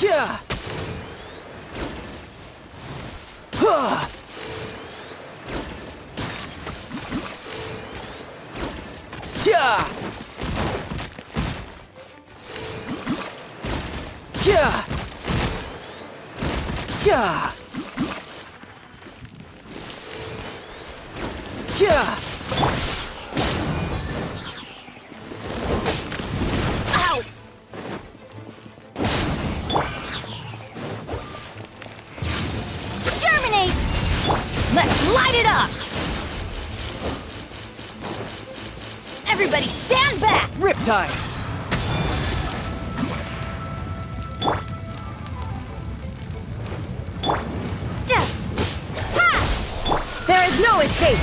Yeah. Huh. Yeah. Yeah. Yeah. Yeah. Ow! Germinate! Let's light it up! Everybody stand back! Riptide. Ha! There is no escape!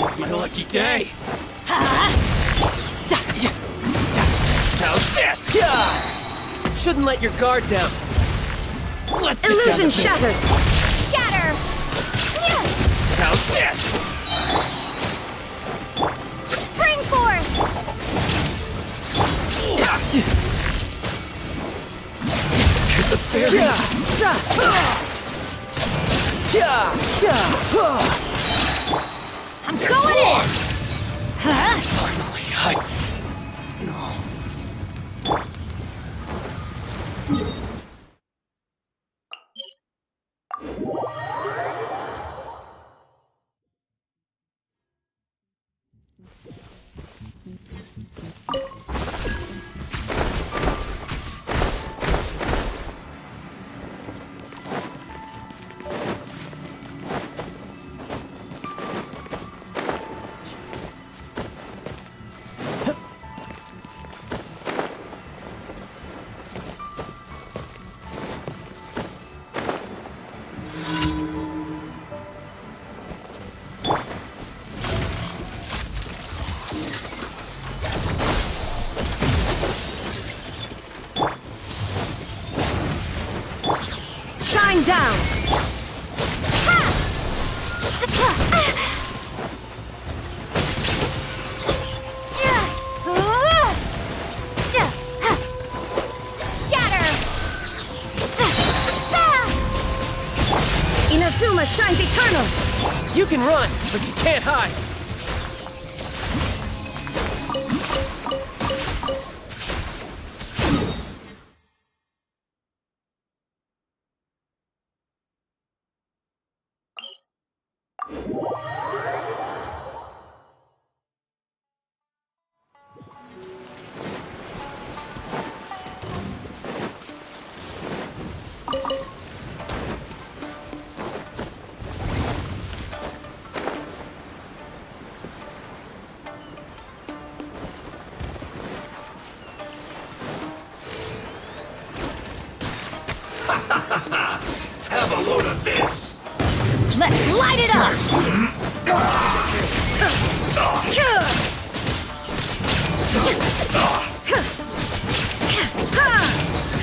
It's my lucky day. Ha! How's this? Yeah. Shouldn't let your guard down. Let's get down Illusion to shatters! Scatter! Yeah! How's this? Spring forth! The fairy. I'm going in! Huh? Finally, No. Shine down! Scatter! Inazuma shines eternal! You can run, but you can't hide. Have a load of this! Let's light it up!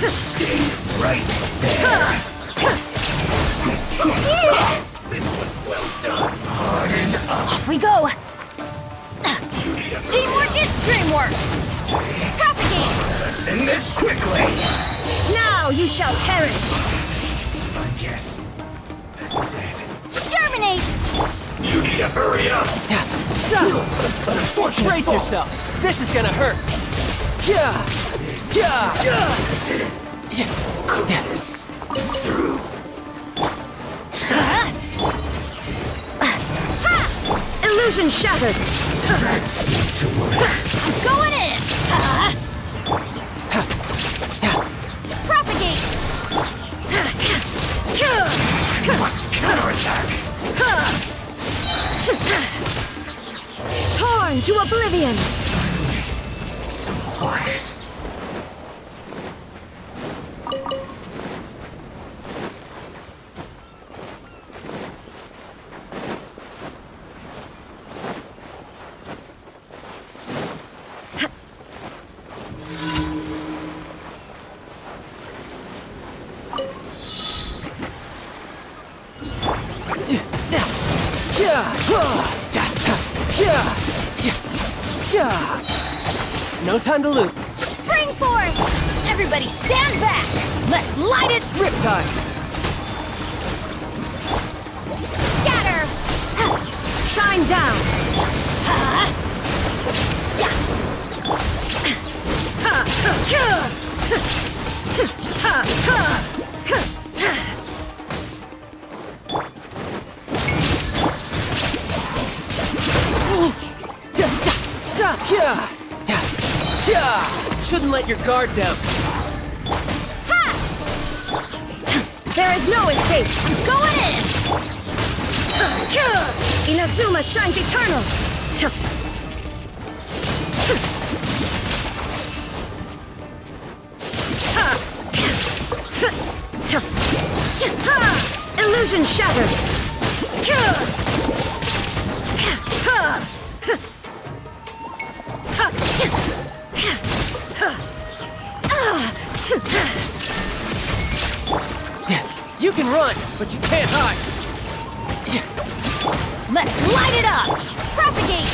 Stay right there! This was well done! Harden up! Off we go! Beauty of Teamwork is dreamwork! Propagate! Let's end this quickly! Now you shall perish! I guess this is it. Germinate! You need to hurry up! Unfortunate. Brace yourself. This is gonna hurt. Yeah. Goodness. Through. Illusion shattered. That's to work. I'm going in. Propagate. Must counterattack. Torn to oblivion. So quiet. No time to lose. Spring forth. Everybody stand back. Let's light it. Riptide. Scatter. Shine down. Shouldn't let your guard down. There is no escape. I'm going in. Inazuma shines eternal. Illusion shattered. You can run, but you can't hide. Let's light it up. Propagate.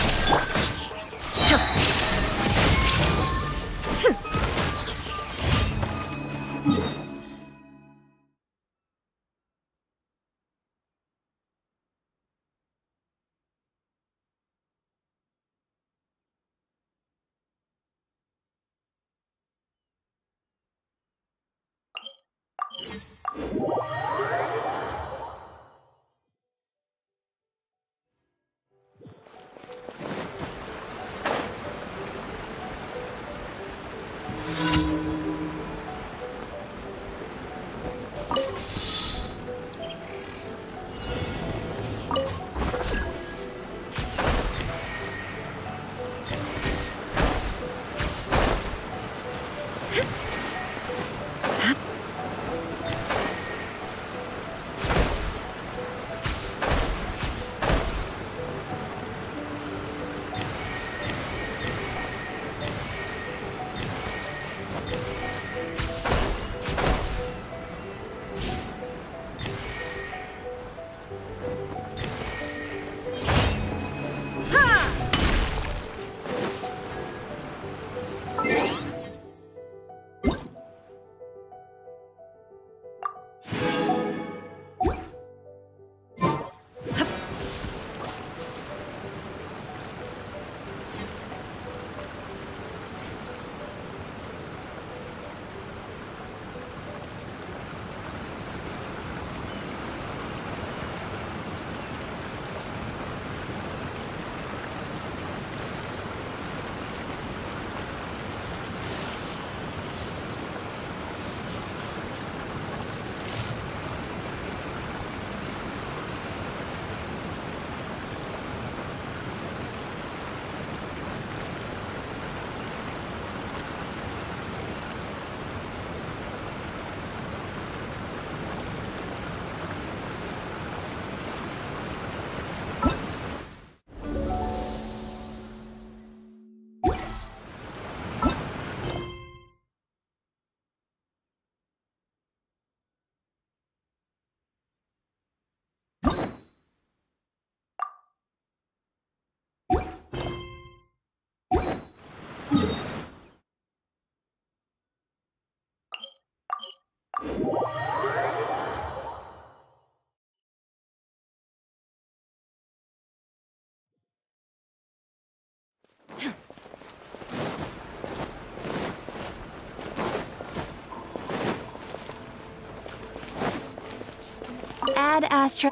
Add Astra.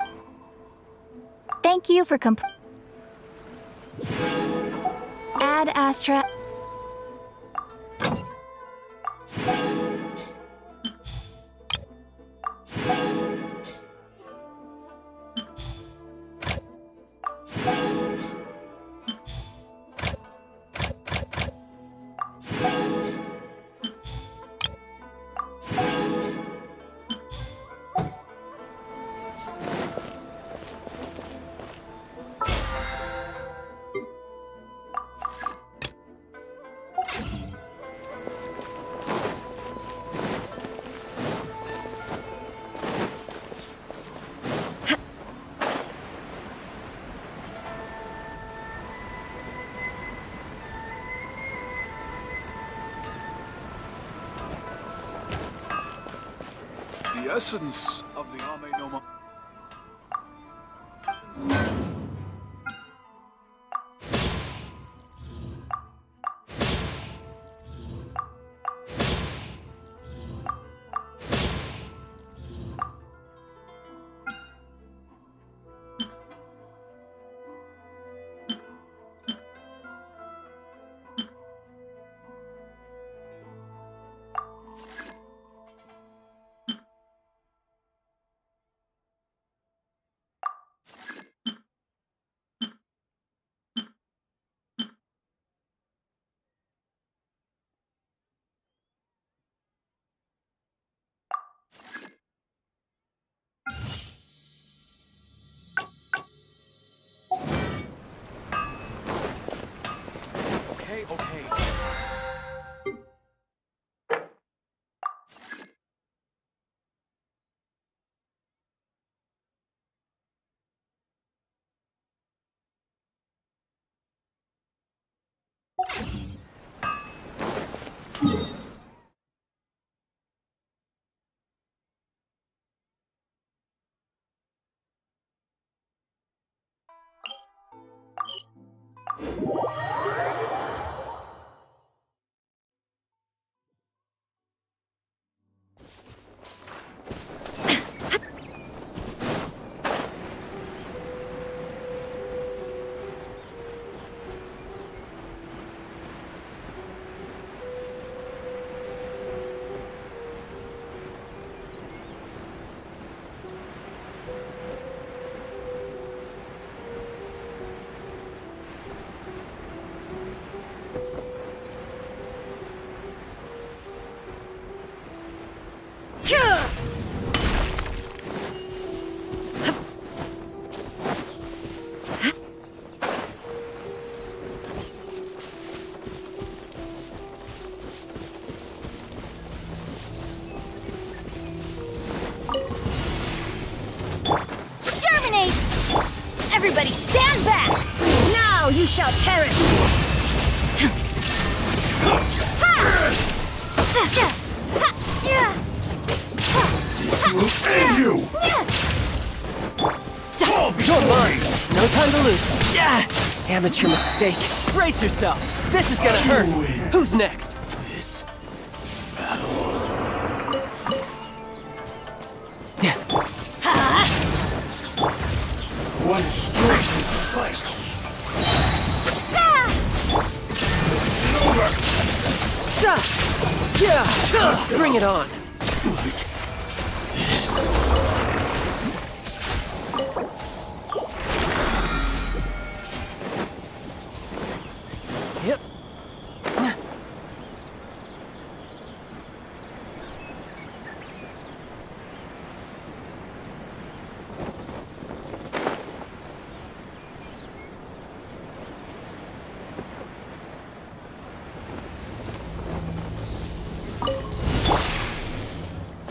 Thank you for Add Astra. The essence of the Ame no Ma. Okay. Germinate! Everybody stand back! Now you shall perish! And you! You're mine! No time to lose. Yeah! Amateur mistake. Brace yourself. This is gonna hurt. Who's next? This one strike is suffice. Yeah! Bring it on. This. Yep.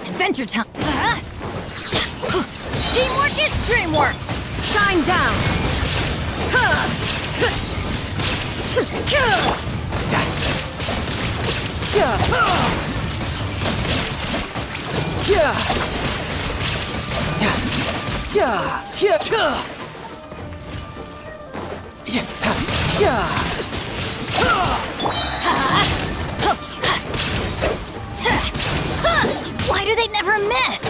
Adventure time! Teamwork is dreamwork! Shine down! Why do they never miss?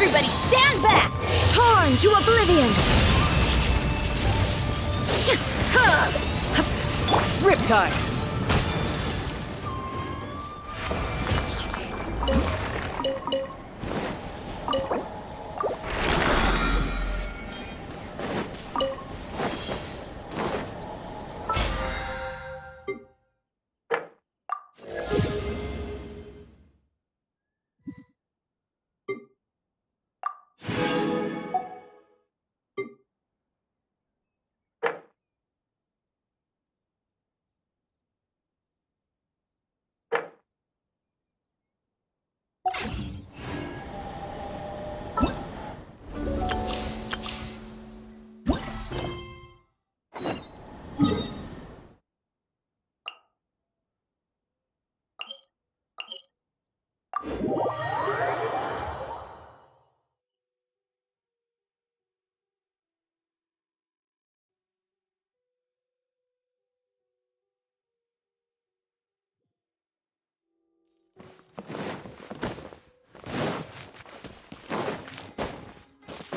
Everybody stand back! Torn to oblivion! Riptide!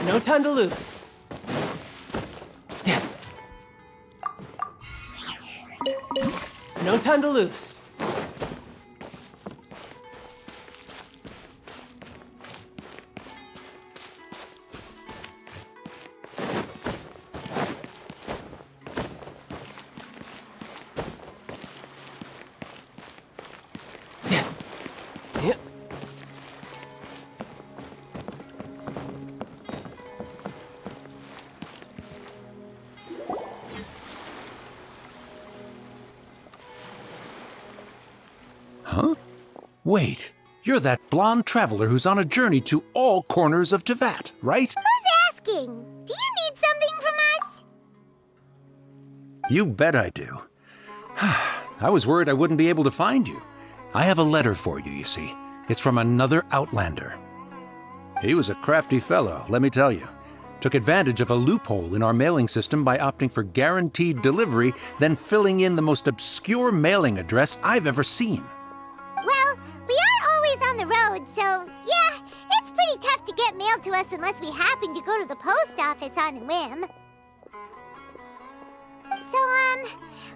No time to lose. No time to lose. Yeah. Huh? Wait, you're that blonde traveler who's on a journey to all corners of Tevat, right? Who's asking? Do you need something from us? You bet I do. I was worried I wouldn't be able to find you. I have a letter for you, you see. It's from another Outlander. He was a crafty fellow, let me tell you. Took advantage of a loophole in our mailing system by opting for guaranteed delivery, then filling in the most obscure mailing address I've ever seen. Well, we are always on the road, so yeah, it's pretty tough to get mail to us unless we happen to go to the post office on a whim. So,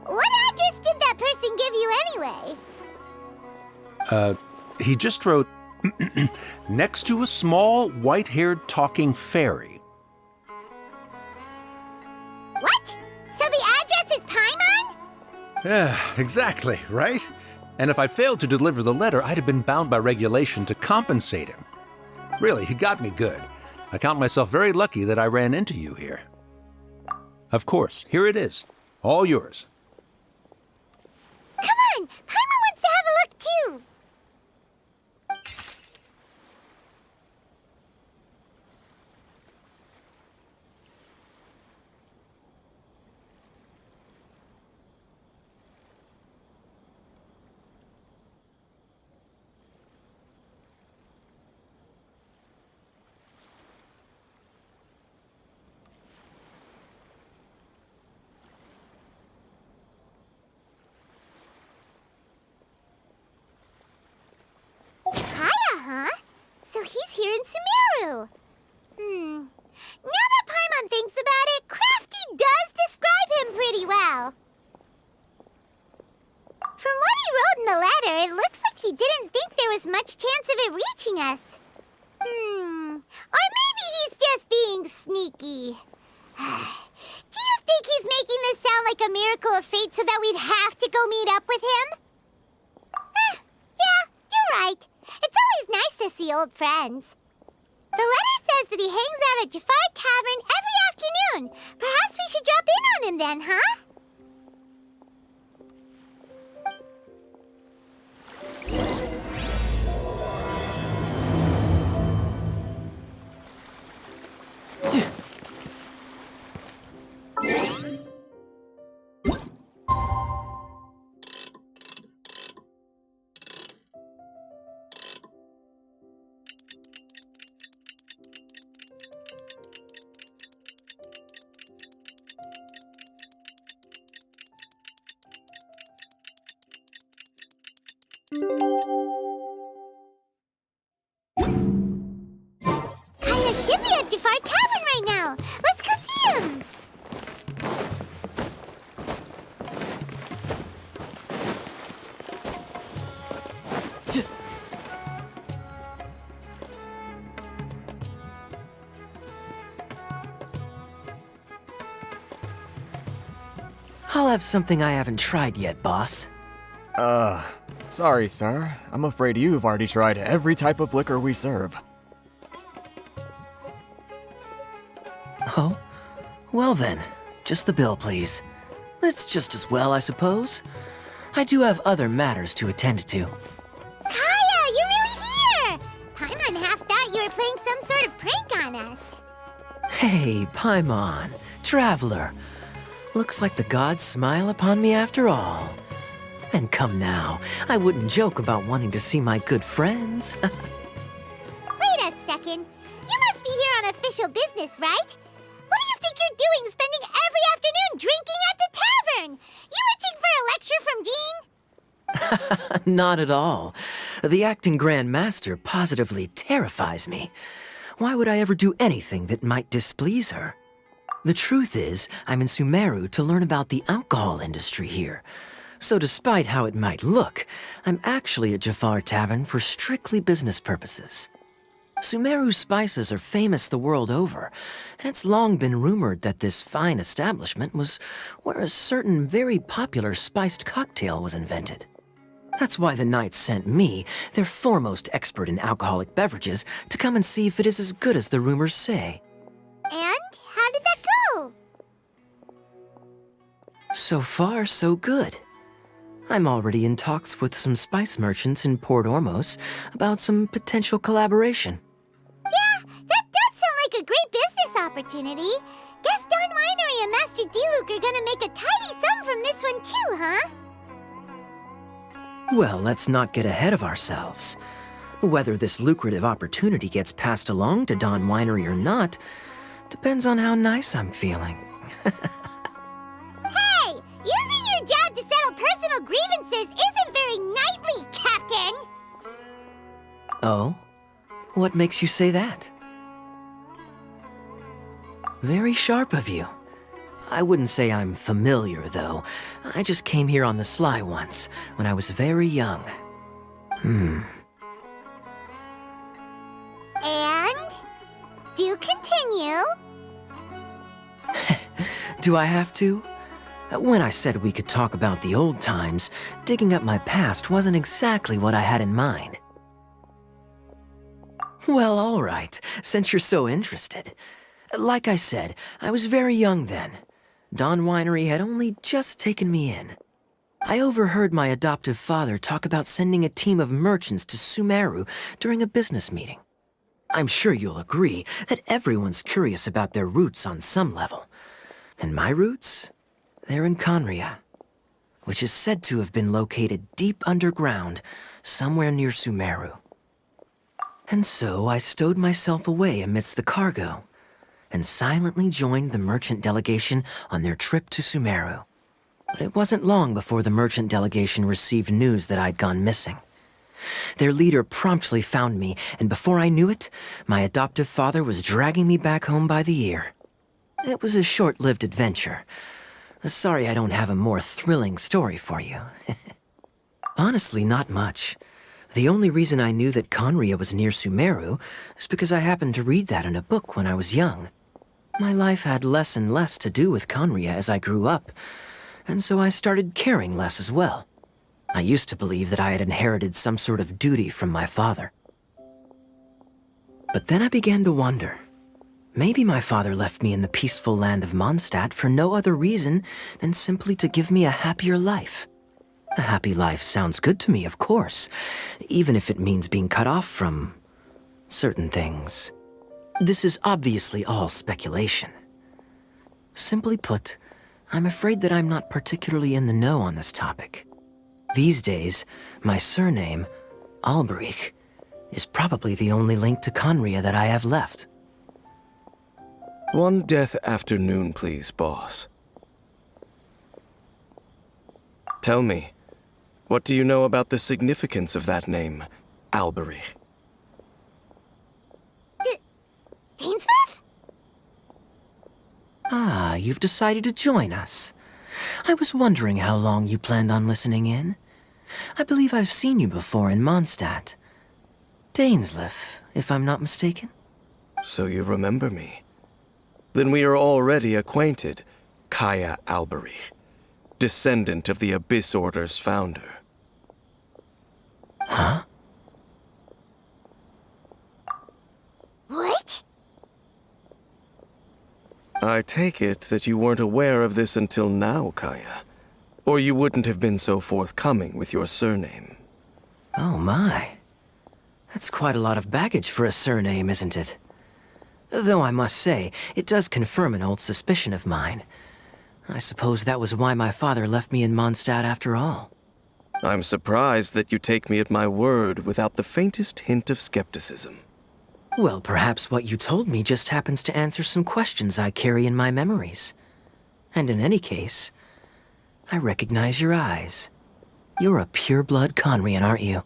what address did that person give you anyway? He just wrote, next to a small, white-haired talking fairy. What? So the address is Paimon? Yeah, exactly, right? And if I failed to deliver the letter, I'd have been bound by regulation to compensate him. Really, he got me good. I count myself very lucky that I ran into you here. Of course, here it is. All yours. Come on! Paimon wants to have a look too! Kaya, huh? So he's here in Sumeru. Now that Paimon thinks about it, Crafty does describe him pretty well. From what he wrote in the letter, it looks like he didn't think there was much chance of it reaching us. Or maybe he's just being sneaky. Do you think he's making this sound like a miracle of fate so that we'd have to go meet up with him? Yeah, you're right. It's always nice to see old friends. The letter says that he hangs out at Jafar Tavern every afternoon. Perhaps we should drop in on him then, huh? be at Jafar Tavern right now. Let's go see him. I'll have something I haven't tried yet, boss. Sorry, sir. I'm afraid you've already tried every type of liquor we serve. Oh? Well then, just the bill, please. It's just as well, I suppose. I do have other matters to attend to. Kaya, you're really here! Paimon half thought you were playing some sort of prank on us. Hey, Paimon, traveler. Looks like the gods smile upon me after all. And come now, I wouldn't joke about wanting to see my good friends. Wait a second. You must be here on official business, right? What do you think you're doing spending every afternoon drinking at the tavern? You itching for a lecture from Jean? Not at all. The acting Grand Master positively terrifies me. Why would I ever do anything that might displease her? The truth is, I'm in Sumeru to learn about the alcohol industry here. So despite how it might look, I'm actually at Jafar Tavern for strictly business purposes. Sumeru spices are famous the world over, and it's long been rumored that this fine establishment was where a certain very popular spiced cocktail was invented. That's why the Knights sent me, their foremost expert in alcoholic beverages, to come and see if it is as good as the rumors say. And how did that go? So far, so good. I'm already in talks with some spice merchants in Port Ormos about some potential collaboration. Yeah, that does sound like a great business opportunity. Guess Don Winery and Master D-Luke are gonna make a tidy sum from this one too, huh? Well, let's not get ahead of ourselves. Whether this lucrative opportunity gets passed along to Don Winery or not depends on how nice I'm feeling. Hey! Using your job to settle personal grievances isn't very knightly, Captain! Oh? What makes you say that? Very sharp of you. I wouldn't say I'm familiar, though. I just came here on the sly once, when I was very young. And? Do continue. Do I have to? When I said we could talk about the old times, digging up my past wasn't exactly what I had in mind. Well, all right, since you're so interested. Like I said, I was very young then. Don Winery had only just taken me in. I overheard my adoptive father talk about sending a team of merchants to Sumeru during a business meeting. I'm sure you'll agree that everyone's curious about their roots on some level. And my roots? They're in Conria, which is said to have been located deep underground, somewhere near Sumeru. And so I stowed myself away amidst the cargo, and silently joined the merchant delegation on their trip to Sumeru. But it wasn't long before the merchant delegation received news that I'd gone missing. Their leader promptly found me, and before I knew it, my adoptive father was dragging me back home by the ear. It was a short-lived adventure. Sorry I don't have a more thrilling story for you. Honestly, not much. The only reason I knew that Conria was near Sumeru is because I happened to read that in a book when I was young. My life had less and less to do with Conria as I grew up, and so I started caring less as well. I used to believe that I had inherited some sort of duty from my father. But then I began to wonder. Maybe my father left me in the peaceful land of Mondstadt for no other reason than simply to give me a happier life. A happy life sounds good to me, of course, even if it means being cut off from certain things. This is obviously all speculation. Simply put, I'm afraid that I'm not particularly in the know on this topic. These days, my surname, Alberich, is probably the only link to Conria that I have left. One death afternoon, please, boss. Tell me, what do you know about the significance of that name, Alberich? Dainslev? Ah, you've decided to join us. I was wondering how long you planned on listening in. I believe I've seen you before in Mondstadt. Dainsleif, if I'm not mistaken. So you remember me. Then we are already acquainted, Kaya Alberich, descendant of the Abyss Order's founder. Huh? What? I take it that you weren't aware of this until now, Kaya. Or you wouldn't have been so forthcoming with your surname. Oh my. That's quite a lot of baggage for a surname, isn't it? Though I must say, it does confirm an old suspicion of mine. I suppose that was why my father left me in Mondstadt after all. I'm surprised that you take me at my word without the faintest hint of skepticism. Well, perhaps what you told me just happens to answer some questions I carry in my memories. And in any case, I recognize your eyes. You're a pure-blood Conrian, aren't you?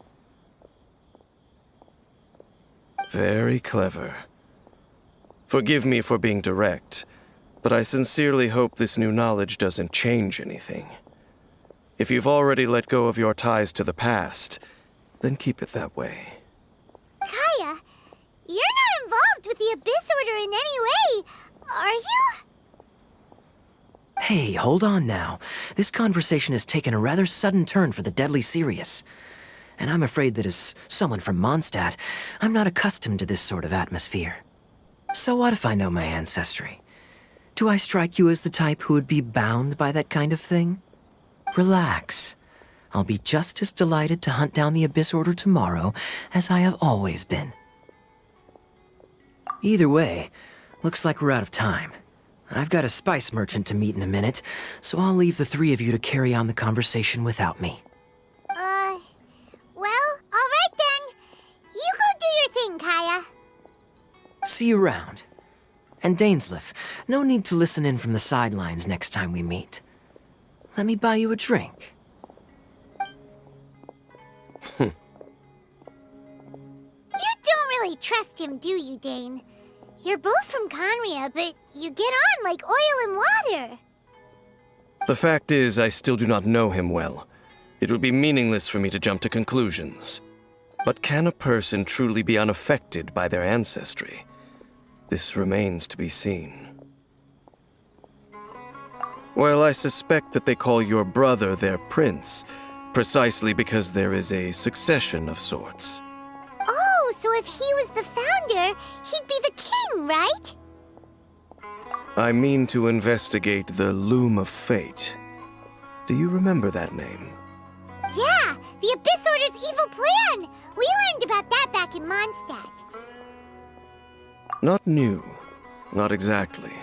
Very clever. Forgive me for being direct, but I sincerely hope this new knowledge doesn't change anything. If you've already let go of your ties to the past, then keep it that way. Kaya, you're not involved with the Abyss Order in any way, are you? Hey, hold on now. This conversation has taken a rather sudden turn for the deadly serious. And I'm afraid that as someone from Mondstadt, I'm not accustomed to this sort of atmosphere. So what if I know my ancestry? Do I strike you as the type who would be bound by that kind of thing? Relax. I'll be just as delighted to hunt down the Abyss Order tomorrow as I have always been. Either way, looks like we're out of time. I've got a spice merchant to meet in a minute, so I'll leave the three of you to carry on the conversation without me. Well, alright then. You go do your thing, Kaya. See you around. And Dainsleif, no need to listen in from the sidelines next time we meet. Let me buy you a drink. You don't really trust him, do you, Dane? You're both from Conria, but you get on like oil and water. The fact is, I still do not know him well. It would be meaningless for me to jump to conclusions. But can a person truly be unaffected by their ancestry? This remains to be seen. Well, I suspect that they call your brother their prince, precisely because there is a succession of sorts. Oh, so if he was the founder, he'd be the king, right? I mean to investigate the Loom of Fate. Do you remember that name? Yeah, the Abyss Order's evil plan! We learned about that back in Mondstadt. Not new. Not exactly.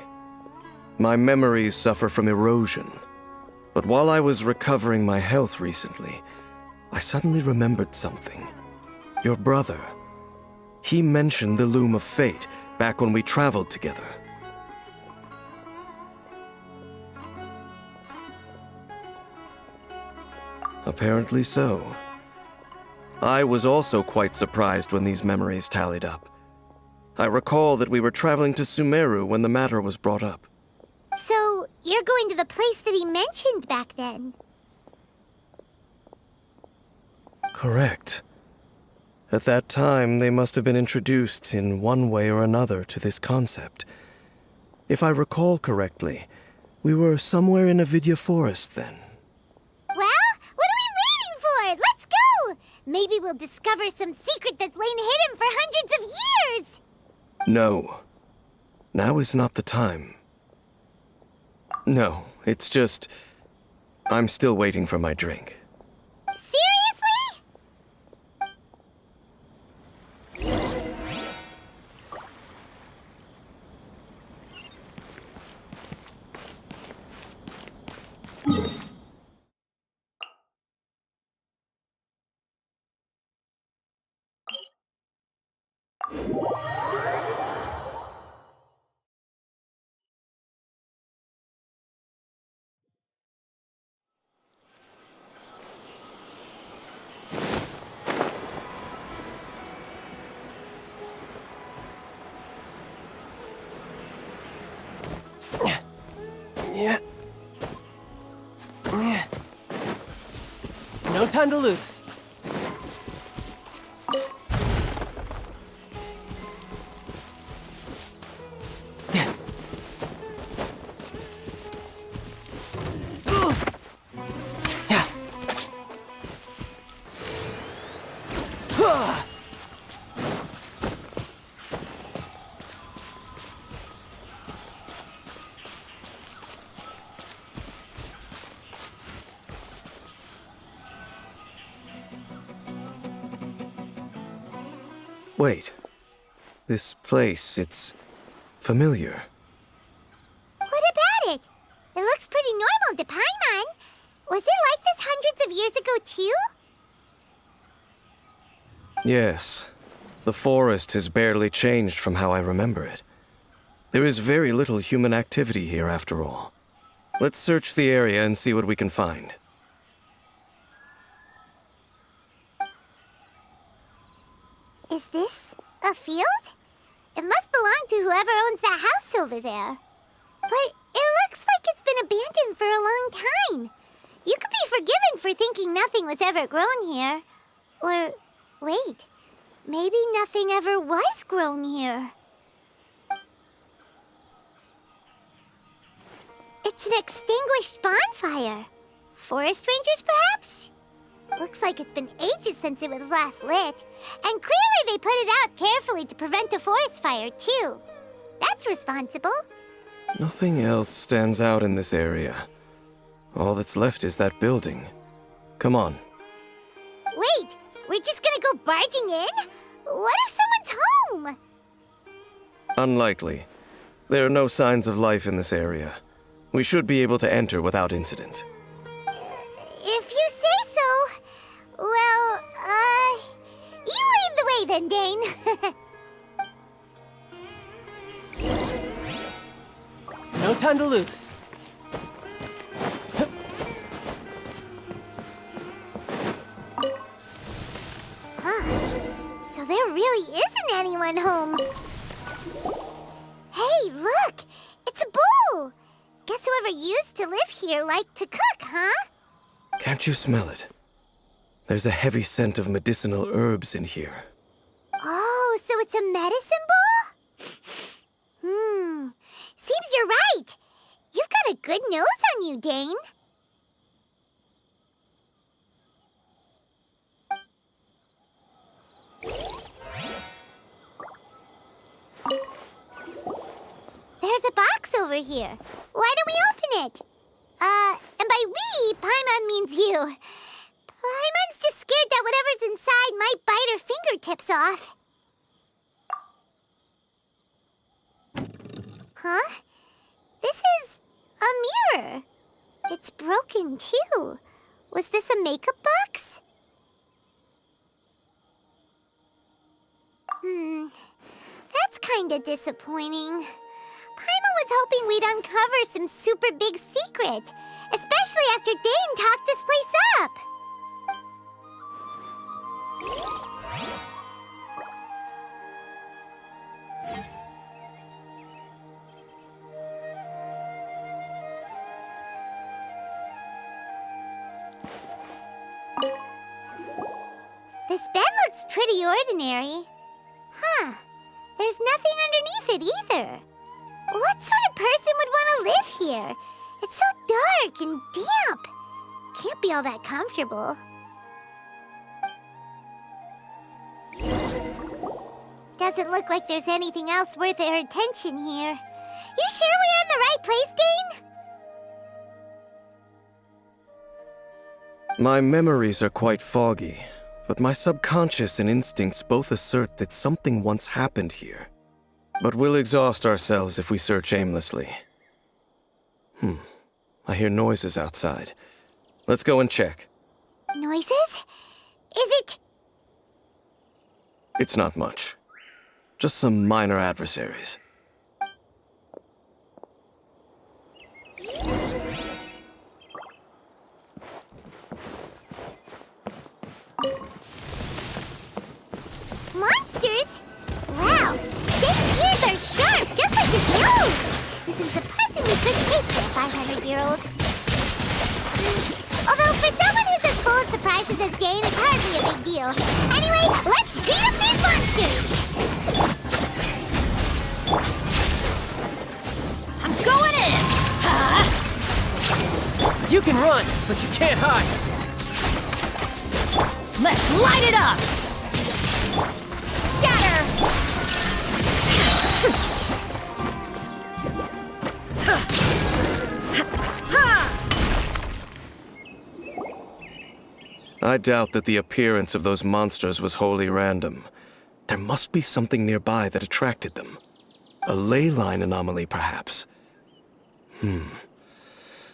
My memories suffer from erosion. But while I was recovering my health recently, I suddenly remembered something. Your brother. He mentioned the Loom of Fate back when we traveled together. Apparently so. I was also quite surprised when these memories tallied up. I recall that we were traveling to Sumeru when the matter was brought up. So, you're going to the place that he mentioned back then? Correct. At that time, they must have been introduced in one way or another to this concept. If I recall correctly, we were somewhere in Nvidia forest then. Well, what are we waiting for? Let's go! Maybe we'll discover some secret that's lain hidden for hundreds of years! No. Now is not the time. No, it's just... I'm still waiting for my drink. Seriously? time to lose. Wait. This place, it's familiar. What about it? It looks pretty normal to Paimon. Was it like this hundreds of years ago, too? Yes. The forest has barely changed from how I remember it. There is very little human activity here after all. Let's search the area and see what we can find. Is this a field? It must belong to whoever owns that house over there. But it looks like it's been abandoned for a long time. You could be forgiven for thinking nothing was ever grown here. Or, wait, maybe nothing ever was grown here. It's an extinguished bonfire. Forest rangers, perhaps? Looks like it's been ages since it was last lit. And clearly they put it out carefully to prevent a forest fire, too. That's responsible. Nothing else stands out in this area. All that's left is that building. Come on. Wait, we're just gonna go barging in? What if someone's home? Unlikely. There are no signs of life in this area. We should be able to enter without incident. If you say so. Well, you lead the way then, Dane. No time to lose. So there really isn't anyone home. Hey, look! It's a bowl! Guess whoever used to live here liked to cook, huh? Can't you smell it? There's a heavy scent of medicinal herbs in here. Oh, so it's a medicine bowl? Seems you're right. You've got a good nose on you, Dane. There's a box over here. Why don't we open it? And by we, Paimon means you. Paimon's just scared that whatever's inside might bite her fingertips off. Huh? This is a mirror. It's broken, too. Was this a makeup box? That's kinda disappointing. Paimon was hoping we'd uncover some super big secret, especially after Dane talked this place up. This bed looks pretty ordinary. Huh. There's nothing underneath it either. What sort of person would want to live here? It's so dark and damp. Can't be all that comfortable. Doesn't look like there's anything else worth our attention here. You sure we're in the right place, Dane? My memories are quite foggy, but my subconscious and instincts both assert that something once happened here. But we'll exhaust ourselves if we search aimlessly. I hear noises outside. Let's go and check. Noises? Is it? It's not much. Just some minor adversaries. Monsters? Wow, Dane's ears are sharp, just like his nose! This is surprisingly good taste for a 500-year-old. Although, for someone who's as full of surprises as You can run, but you can't hide. Let's light it up! Scatter! I doubt that the appearance of those monsters was wholly random. There must be something nearby that attracted them. A ley line anomaly, perhaps.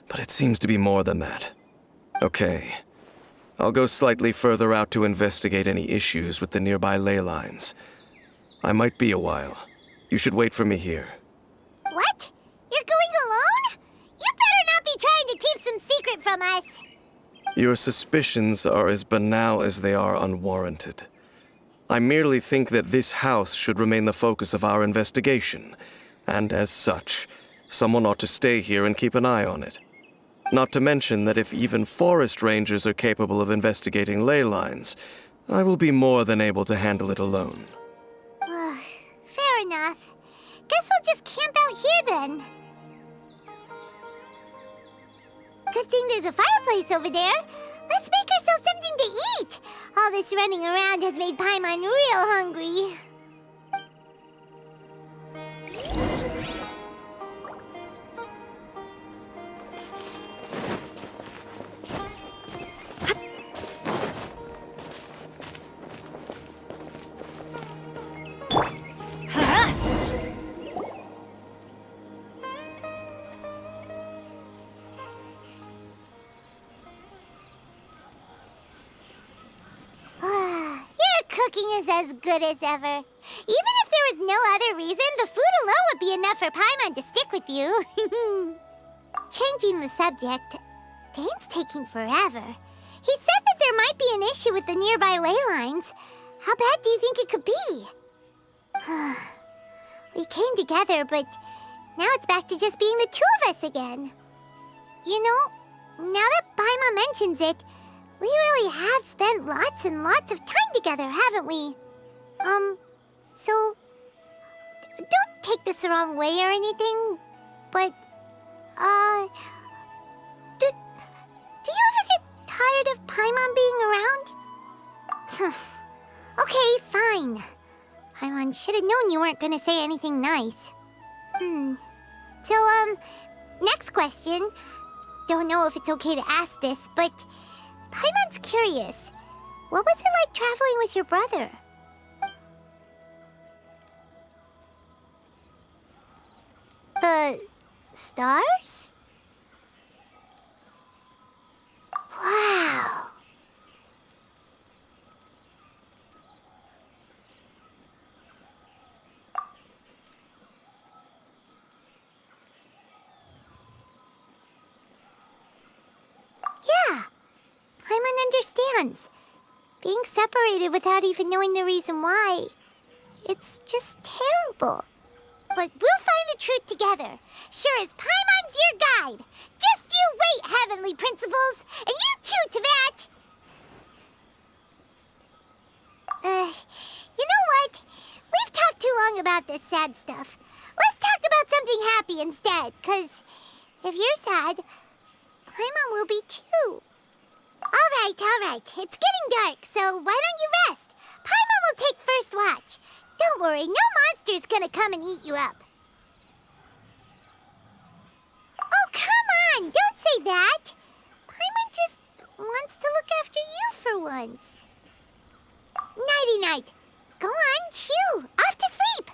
But it seems to be more than that. Okay. I'll go slightly further out to investigate any issues with the nearby ley lines. I might be a while. You should wait for me here. What? You're going alone? You better not be trying to keep some secret from us. Your suspicions are as banal as they are unwarranted. I merely think that this house should remain the focus of our investigation, and as such, someone ought to stay here and keep an eye on it. Not to mention that if even forest rangers are capable of investigating ley lines, I will be more than able to handle it alone. Fair enough. Guess we'll just camp out here then. Good thing there's a fireplace over there. Let's make ourselves something to eat. All this running around has made Paimon real hungry. Cooking is as good as ever. Even if there was no other reason, the food alone would be enough for Paimon to stick with you. Changing the subject, Dane's taking forever. He said that there might be an issue with the nearby ley lines. How bad do you think it could be? We came together, but now it's back to just being the two of us again. You know, now that Paimon mentions it, we really have spent lots and lots of time together, haven't we? So... don't take this the wrong way or anything, but... Do you ever get tired of Paimon being around? Okay, fine. Paimon should have known you weren't gonna say anything nice. So, next question. Don't know if it's okay to ask this, but... Paimon's curious. What was it like traveling with your brother? The stars? Wow. Yeah. Paimon understands. Being separated without even knowing the reason why. It's just terrible. But we'll find the truth together. Sure as Paimon's your guide. Just you wait, Heavenly Principles. And you too, Teyvat. You know what? We've talked too long about this sad stuff. Let's talk about something happy instead. 'Cause if you're sad, Paimon will be too. All right. It's getting dark, so why don't you rest? Paimon will take first watch. Don't worry, no monster's gonna come and eat you up. Oh, come on! Don't say that! Paimon just wants to look after you for once. Nighty-night. Go on, shoo! Off to sleep!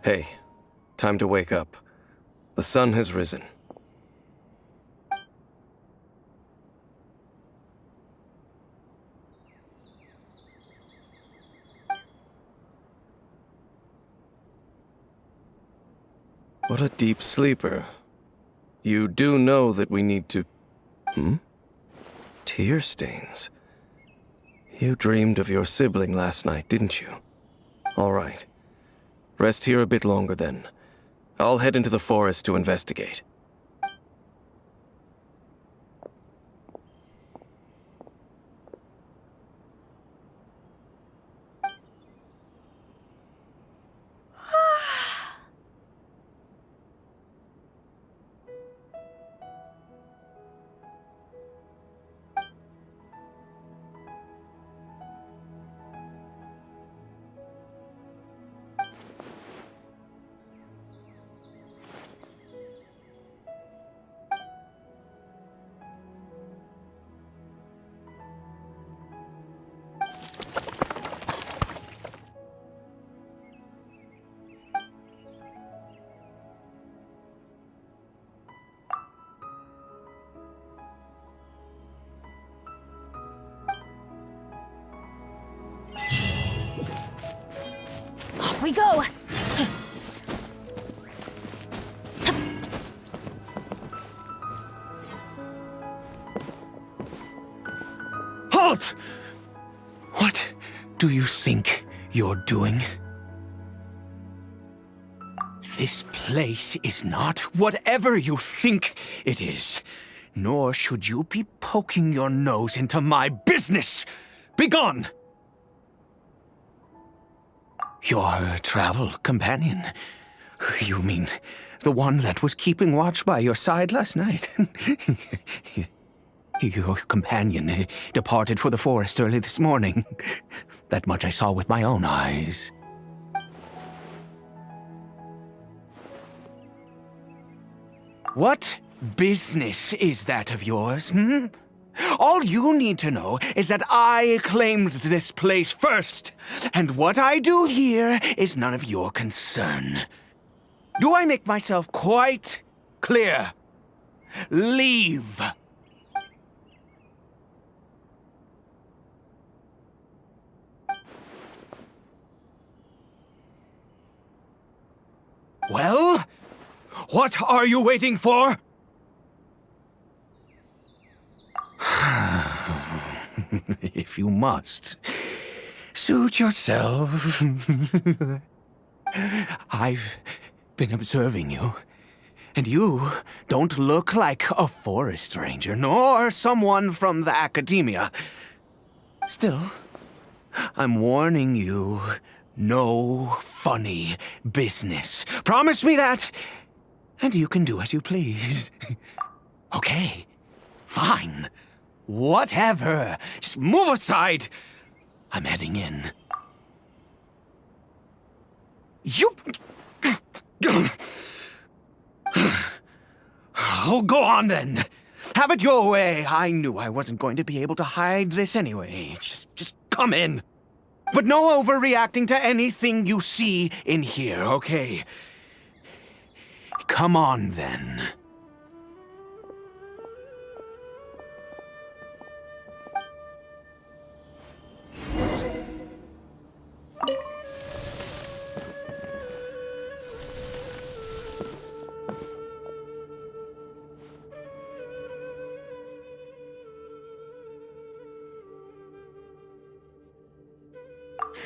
Hey, time to wake up. The sun has risen. What a deep sleeper. You do know that we need to... Tear stains. You dreamed of your sibling last night, didn't you? All right. Rest here a bit longer then. I'll head into the forest to investigate. Off we go! Halt! What do you think you're doing? This place is not whatever you think it is. Nor should you be poking your nose into my business. Begone! Your travel companion? You mean the one that was keeping watch by your side last night? Your companion departed for the forest early this morning. That much I saw with my own eyes. What business is that of yours, hmm? All you need to know is that I claimed this place first, and what I do here is none of your concern. Do I make myself quite clear? Leave! Well, what are you waiting for? If you must, suit yourself. I've been observing you, and you don't look like a forest ranger, nor someone from the academia. Still, I'm warning you, no funny business. Promise me that, and you can do as you please. Okay, fine. Whatever. Just move aside. I'm heading in. You... Oh, go on then. Have it your way. I knew I wasn't going to be able to hide this anyway. Just come in. But no overreacting to anything you see in here, okay? Come on then.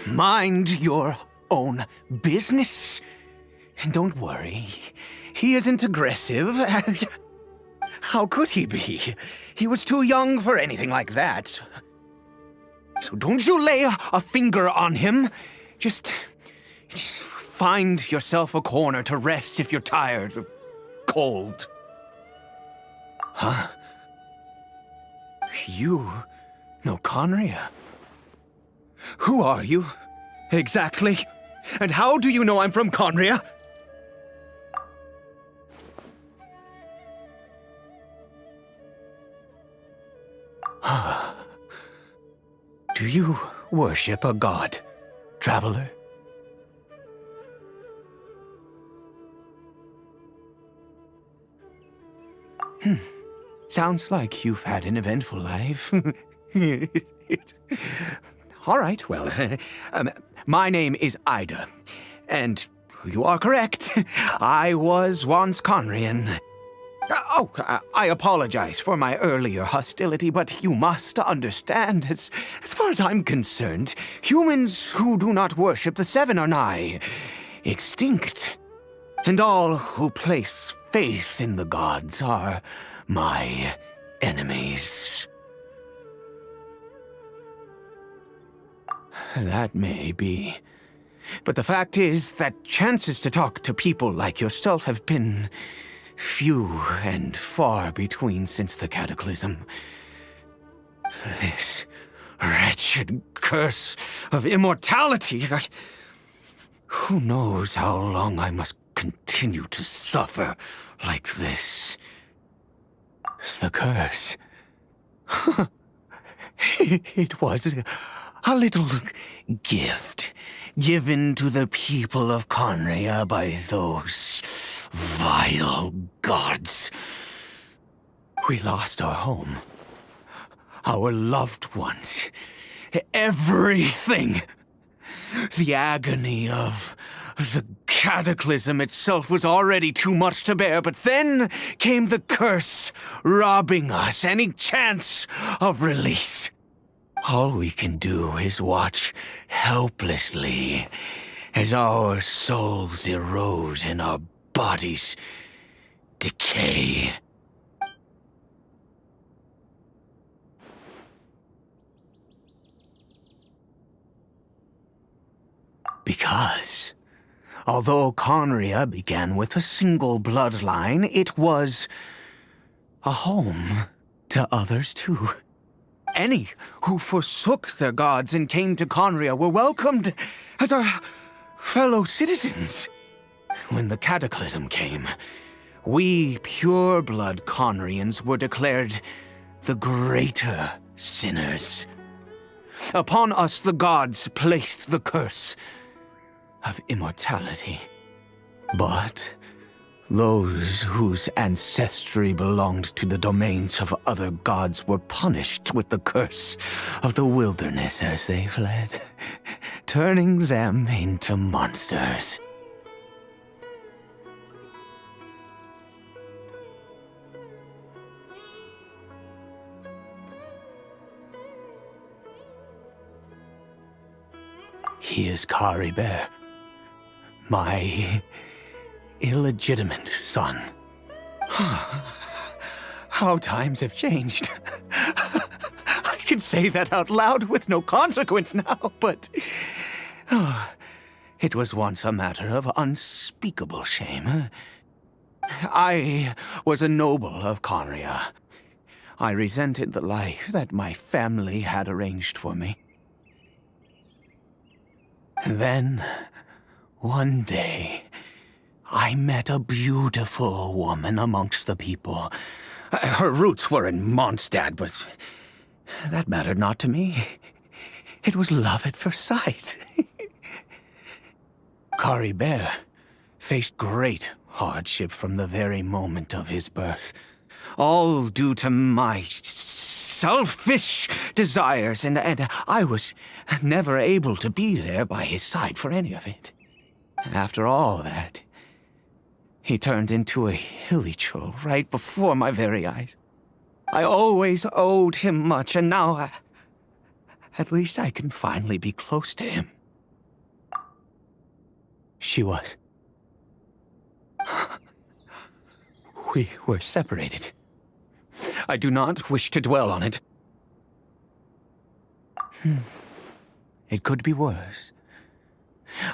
Mind your own business. And don't worry, he isn't aggressive. How could he be? He was too young for anything like that. So don't you lay a finger on him. Just find yourself a corner to rest if you're tired or cold. Huh? You know Conria? Who are you, exactly? And how do you know I'm from Conria? Do you worship a god, traveler? Sounds like you've had an eventful life. All right, well, my name is Ida, and you are correct. I was once Conrian. I apologize for my earlier hostility, but you must understand, as far as I'm concerned, humans who do not worship the Seven are nigh extinct, and all who place faith in the gods are my enemies. That may be. But the fact is that chances to talk to people like yourself have been few and far between since the cataclysm. This wretched curse of immortality. Who knows how long I must continue to suffer like this? The curse. It was a little gift given to the people of Conria by those vile gods. We lost our home, our loved ones, everything. The agony of the cataclysm itself was already too much to bear, but then came the curse, robbing us any chance of release. All we can do is watch helplessly as our souls erode and our bodies decay. Because, although Conria began with a single bloodline, it was a home to others too. Any who forsook their gods and came to Conria were welcomed as our fellow citizens. When the cataclysm came, we pure-blood Conrians were declared the greater sinners. Upon us the gods placed the curse of immortality. But those whose ancestry belonged to the domains of other gods were punished with the curse of the wilderness as they fled, turning them into monsters. He is Caribert, my illegitimate son. How times have changed. I can say that out loud with no consequence now, but it was once a matter of unspeakable shame. I was a noble of Conria. I resented the life that my family had arranged for me. Then, one day, I met a beautiful woman amongst the people. Her roots were in Mondstadt, but that mattered not to me. It was love at first sight. Caribert faced great hardship from the very moment of his birth, all due to my selfish desires, and I was never able to be there by his side for any of it. After all that, he turned into a hilly troll right before my very eyes. I always owed him much, and now at least I can finally be close to him. She was. We were separated. I do not wish to dwell on it. It could be worse.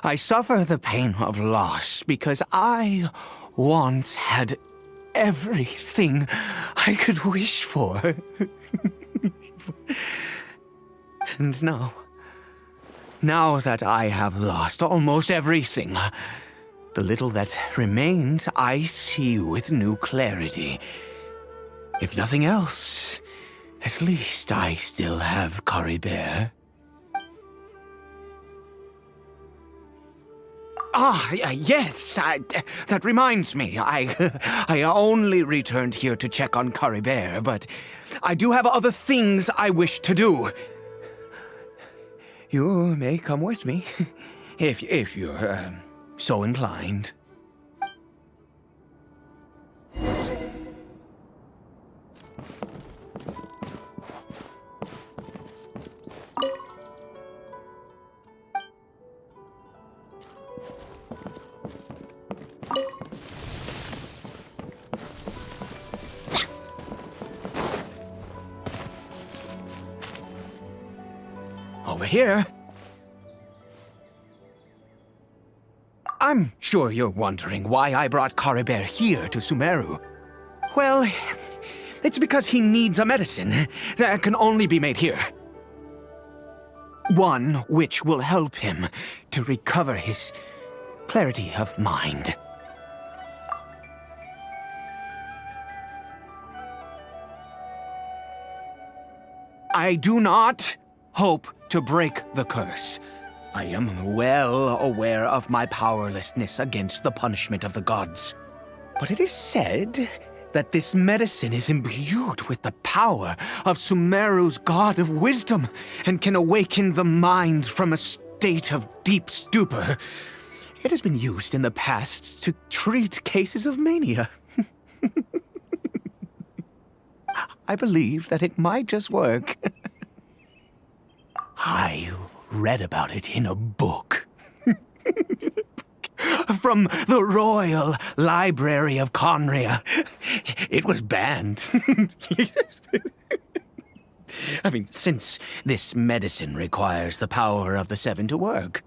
I suffer the pain of loss because I once had everything I could wish for. And now that I have lost almost everything, the little that remains I see with new clarity. If nothing else, at least I still have Caribert. Yes, that reminds me. I only returned here to check on Caribert, but I do have other things I wish to do. You may come with me, if you're so inclined. over here. I'm sure you're wondering why I brought Caribert here to Sumeru. Well, it's because he needs a medicine that can only be made here. One which will help him to recover his clarity of mind. I do not hope to break the curse. I am well aware of my powerlessness against the punishment of the gods. But it is said that this medicine is imbued with the power of Sumeru's god of wisdom and can awaken the mind from a state of deep stupor. It has been used in the past to treat cases of mania. I believe that it might just work. I read about it in a book. From the Royal Library of Conria. It was banned. I mean, since this medicine requires the power of the Seven to work.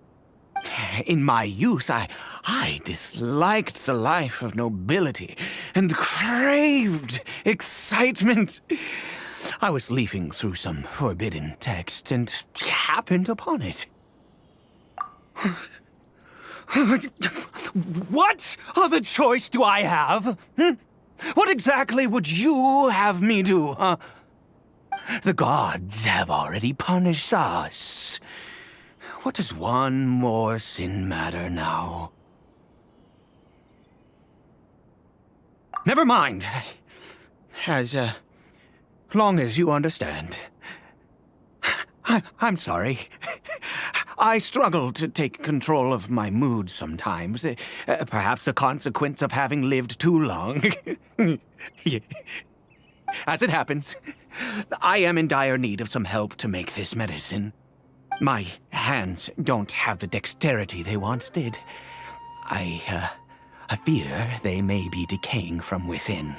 In my youth, I disliked the life of nobility and craved excitement. I was leafing through some forbidden text and happened upon it. What other choice do I have? What exactly would you have me do? The gods have already punished us. What does one more sin matter now? Never mind. As long as you understand. I'm sorry. I struggle to take control of my mood sometimes. Perhaps a consequence of having lived too long. As it happens, I am in dire need of some help to make this medicine. My hands don't have the dexterity they once did. I fear they may be decaying from within.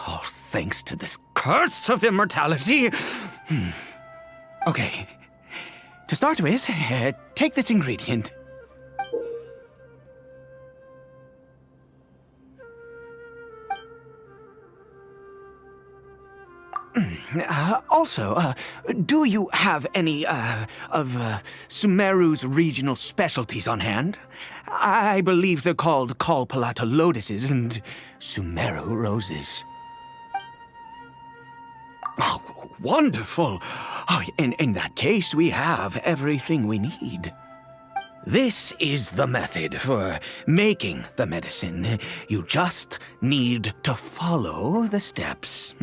All thanks to this curse of immortality. Okay. To start with, take this ingredient. Also, do you have any, of Sumeru's regional specialties on hand? I believe they're called Kalpalata lotuses and Sumeru roses. Oh, wonderful! Oh, in that case, we have everything we need. This is the method for making the medicine. You just need to follow the steps.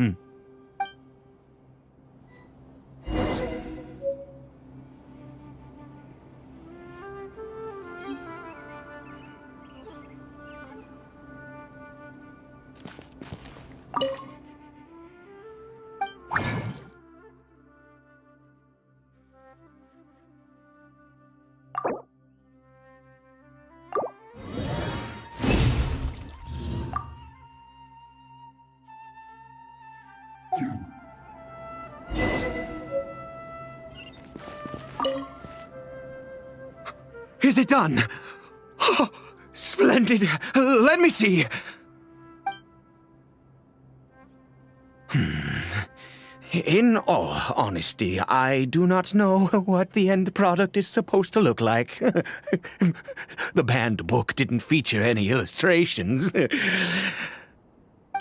Is it done? Oh, splendid. Let me see. In all honesty, I do not know what the end product is supposed to look like. The banned book didn't feature any illustrations.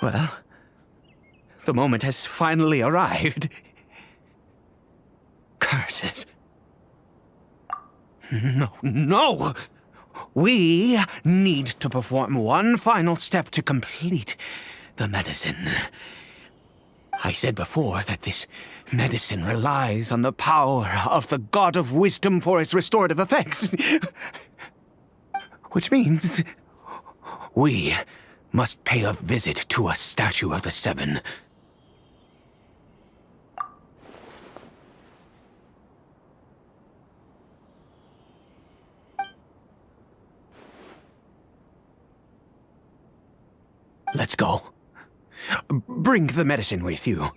Well, the moment has finally arrived. Curses. No! We need to perform one final step to complete the medicine. I said before that this medicine relies on the power of the god of wisdom for its restorative effects. Which means we must pay a visit to a statue of the Seven. Let's go. Bring the medicine with you.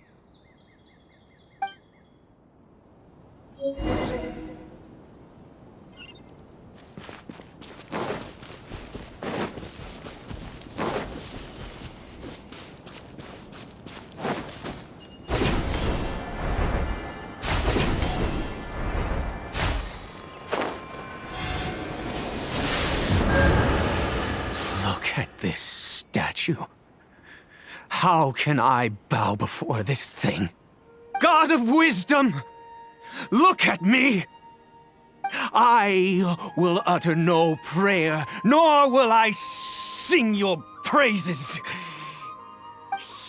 Look at this statue. How can I bow before this thing? God of wisdom! Look at me! I will utter no prayer, nor will I sing your praises.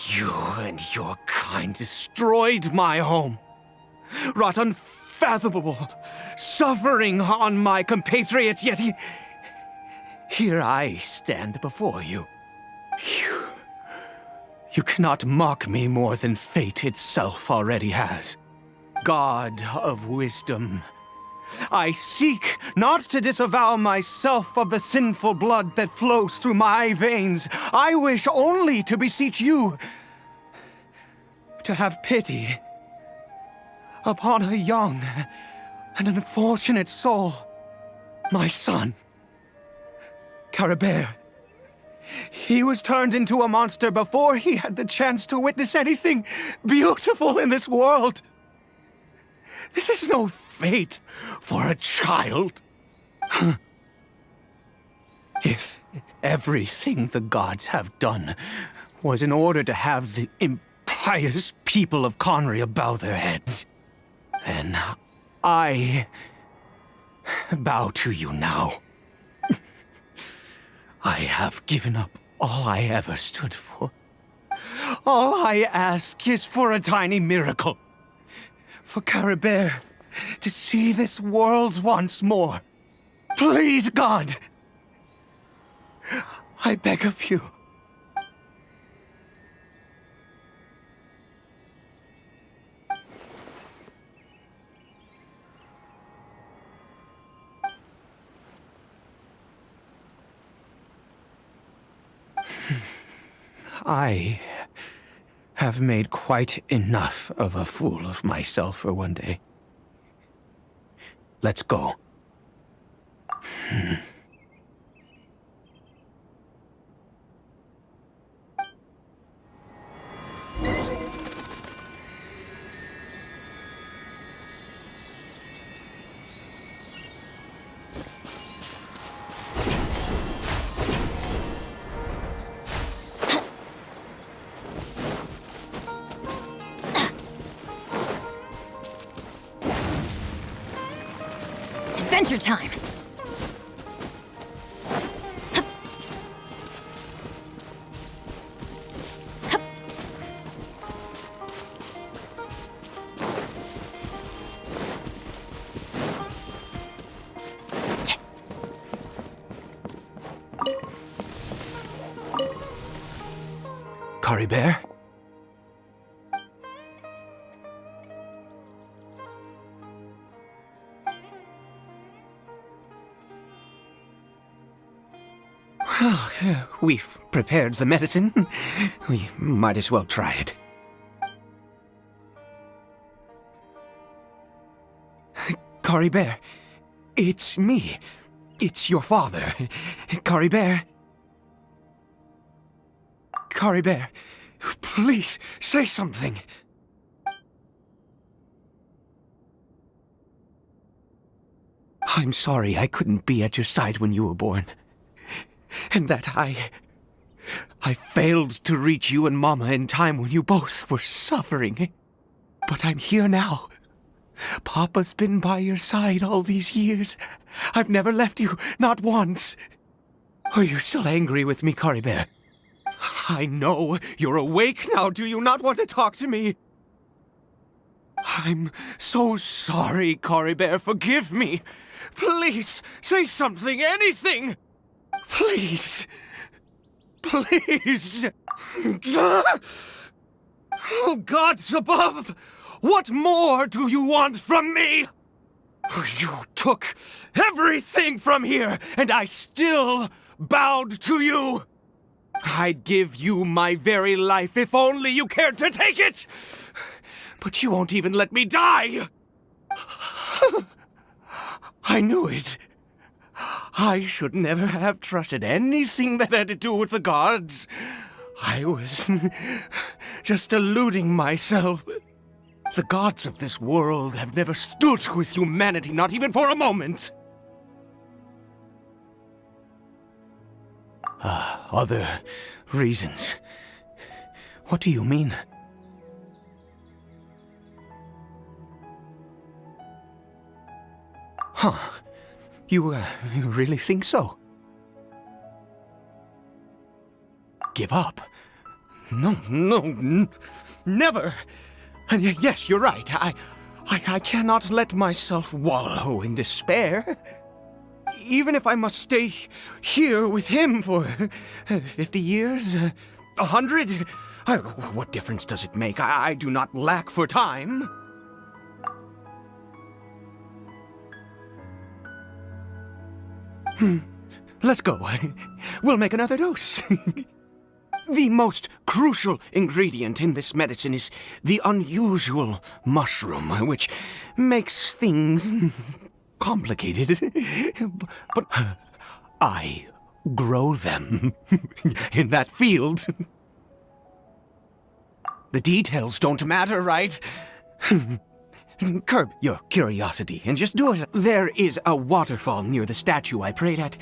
You and your kind destroyed my home, wrought unfathomable suffering on my compatriots, yet here I stand before you. You cannot mock me more than fate itself already has. God of wisdom, I seek not to disavow myself of the sinful blood that flows through my veins. I wish only to beseech you to have pity upon a young and unfortunate soul, my son, Caribert. He was turned into a monster before he had the chance to witness anything beautiful in this world. This is no fate for a child. If everything the gods have done was in order to have the impious people of Conria bow their heads, then I bow to you now. I have given up all I ever stood for. All I ask is for a tiny miracle. For Caribert to see this world once more. Please, God! I beg of you. I have made quite enough of a fool of myself for one day. Let's go. Adventure time! Caribert? Well, we've prepared the medicine. We might as well try it. Caribert, it's me. It's your father. Caribert. Caribert, please, say something. I'm sorry I couldn't be at your side when you were born. And that I failed to reach you and Mama in time when you both were suffering. But I'm here now. Papa's been by your side all these years. I've never left you, not once. Are you still angry with me, Caribert? I know you're awake now. Do you not want to talk to me? I'm so sorry, Caribert. Forgive me. Please, say something, anything. Please. Please. Oh, gods above! What more do you want from me? You took everything from here, and I still bowed to you. I'd give you my very life if only you cared to take it. But you won't even let me die. I knew it. I should never have trusted anything that had to do with the gods. I was just deluding myself. The gods of this world have never stood with humanity, not even for a moment. Other reasons. What do you mean? Huh. You really think so? Give up? No, never! And yes, you're right. I cannot let myself wallow in despair. Even if I must stay here with him for 50 years, 100, what difference does it make? I do not lack for time. Let's go. We'll make another dose. The most crucial ingredient in this medicine is the unusual mushroom, which makes things complicated. But I grow them in that field. The details don't matter, right? Curb your curiosity and just do it. There is a waterfall near the statue I prayed at.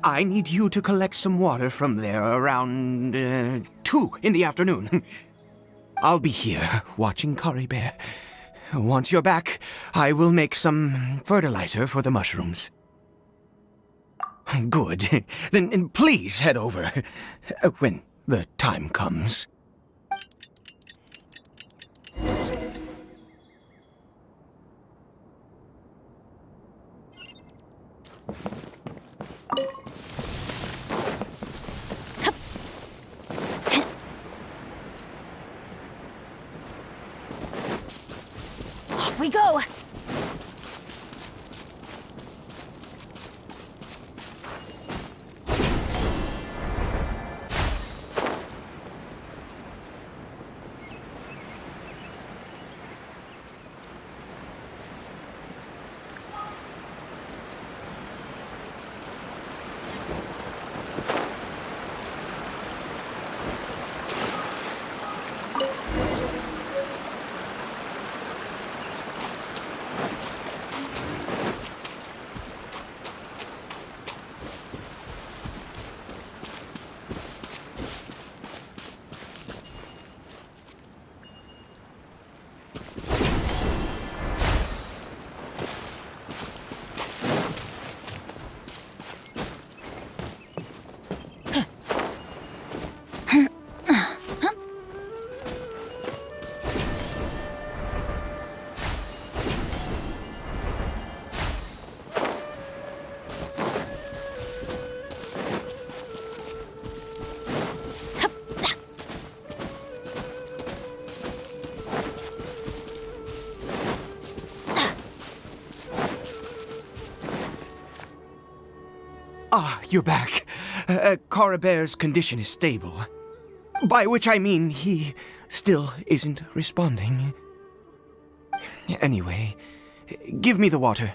I need you to collect some water from there around 2 in the afternoon. I'll be here watching Curry Bear. Once you're back, I will make some fertilizer for the mushrooms. Good. Then please head over when the time comes. Off we go! Ah, you're back. Coribear's condition is stable. By which I mean he still isn't responding. Anyway, give me the water.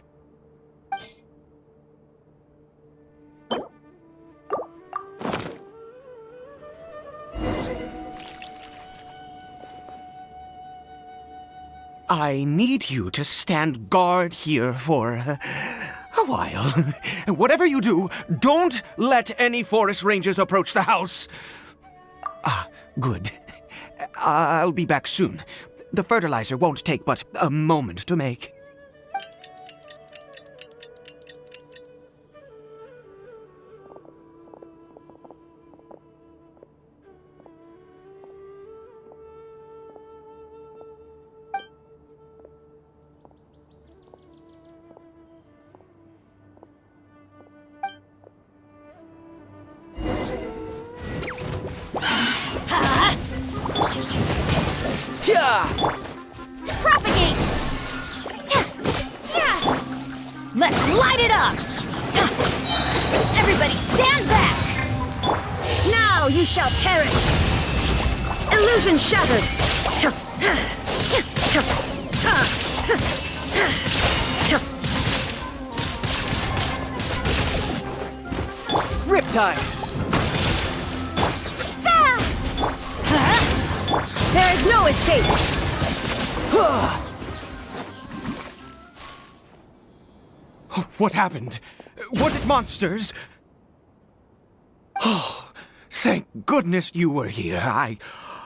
I need you to stand guard here for a while. Whatever you do, don't let any forest rangers approach the house. Ah, good. I'll be back soon. The fertilizer won't take but a moment to make. Propagate! Let's light it up! Everybody stand back! Now you shall perish! Illusion shattered! time. There is no escape! What happened? Was it monsters? Oh, thank goodness you were here. I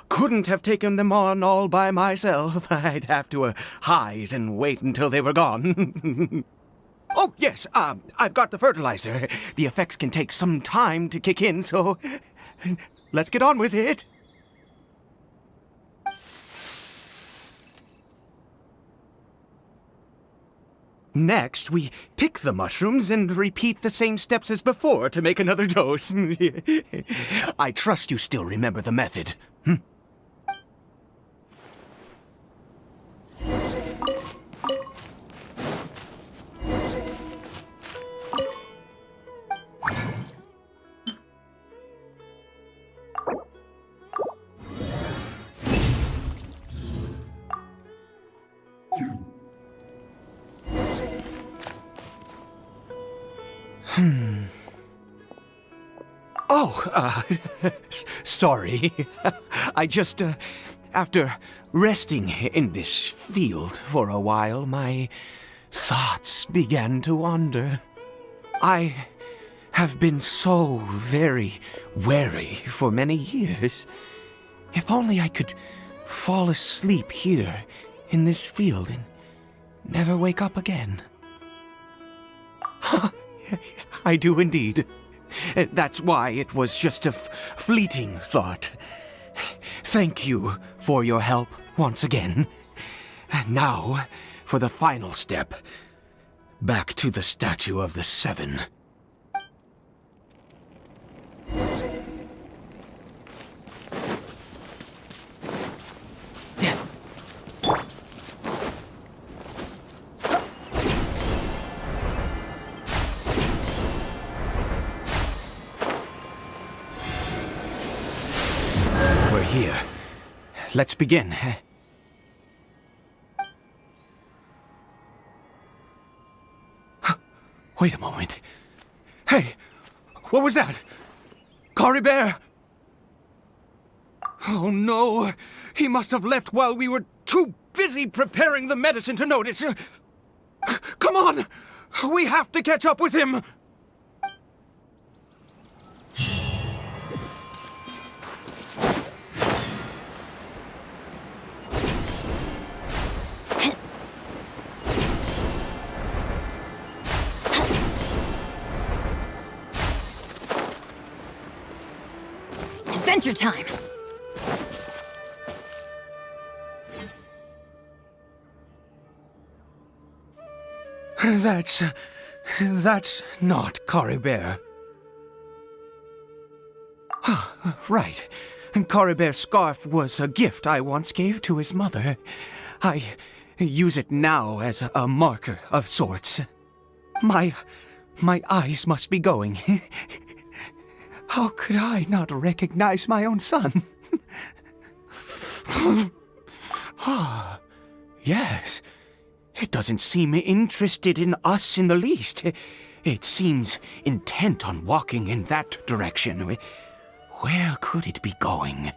couldn't have taken them on all by myself. I'd have to hide and wait until they were gone. Oh, yes, I've got the fertilizer. The effects can take some time to kick in, so let's get on with it. Next, we pick the mushrooms and repeat the same steps as before to make another dose. I trust you still remember the method. Oh, sorry. I just, after resting in this field for a while, my thoughts began to wander. I have been so very wary for many years. If only I could fall asleep here in this field and never wake up again. I do indeed. That's why it was just a fleeting thought. Thank you for your help once again. And now, for the final step. Back to the Statue of the Seven. Here. Let's begin. Wait a moment. Hey, what was that? Cory Bear? Oh no, he must have left while we were too busy preparing the medicine to notice. Come on, we have to catch up with him. Adventure time! That's not Cory Bear. Right. Cory Bear's scarf was a gift I once gave to his mother. I use it now as a marker of sorts. My eyes must be going. How could I not recognize my own son? Ah, yes. It doesn't seem interested in us in the least. It seems intent on walking in that direction. Where could it be going?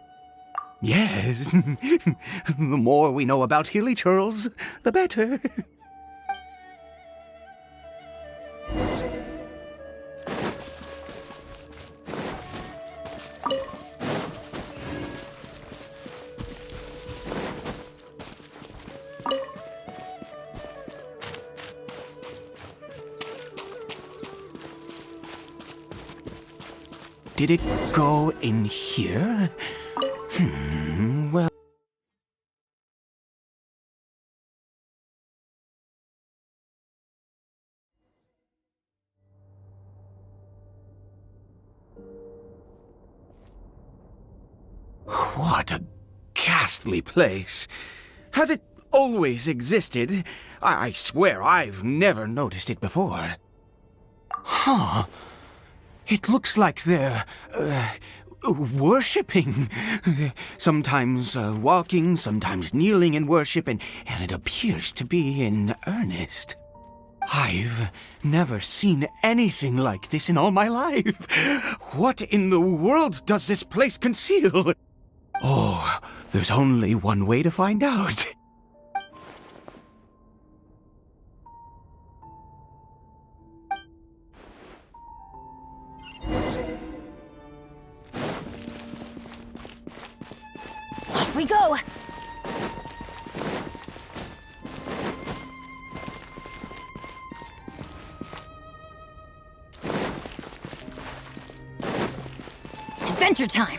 Yes. The more we know about Hilly Churls, the better. Did it go in here? Well... What a ghastly place. Has it always existed? I swear I've never noticed it before. Huh. It looks like they're, worshipping. Sometimes walking, sometimes kneeling in worship, and it appears to be in earnest. I've never seen anything like this in all my life. What in the world does this place conceal? Oh, there's only one way to find out. Off we go! Adventure time!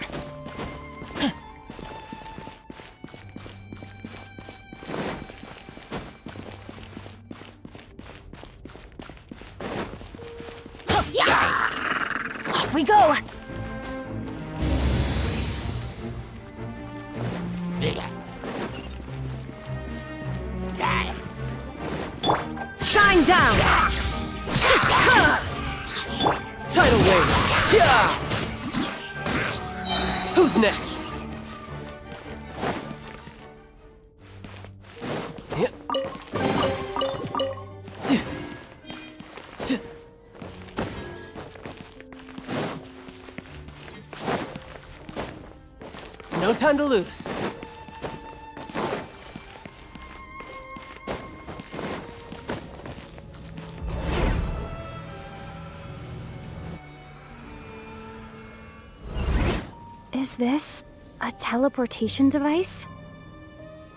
Off we go! Shine down! Tidal wave! Yeah! Who's next? No time to lose. Is this a teleportation device?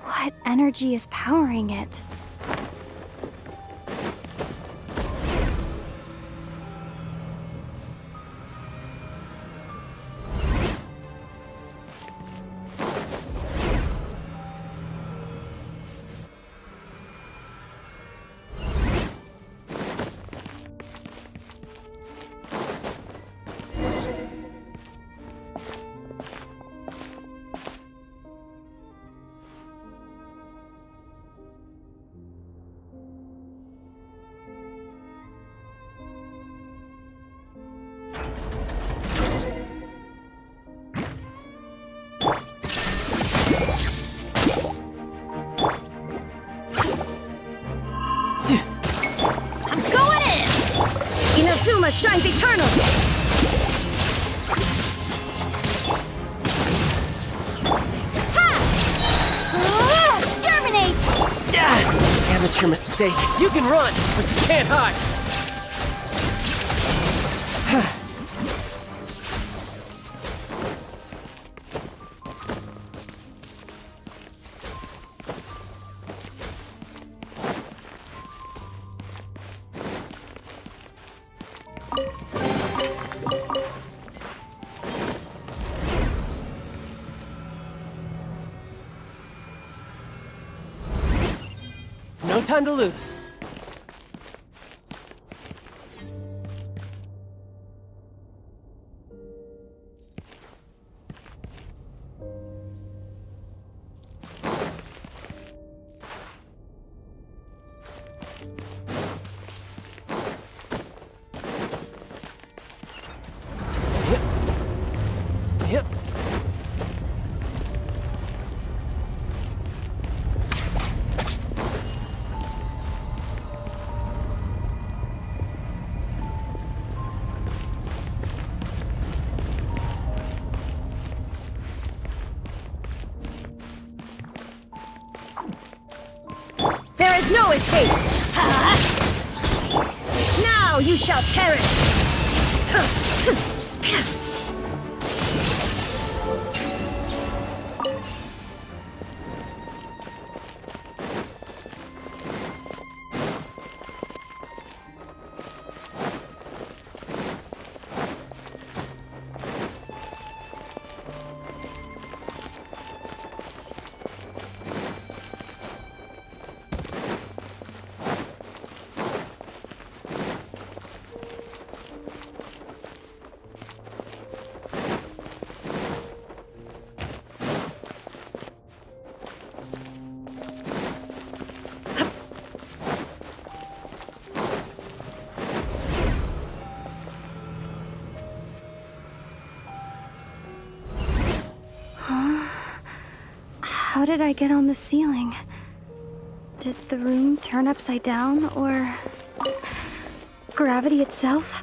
What energy is powering it? Inazuma shines eternal! Germinate! Amateur mistake. You can run, but you can't hide. No time to lose. Yep. There is no escape! Now you shall perish! How did I get on the ceiling? Did the room turn upside down, or... Gravity itself?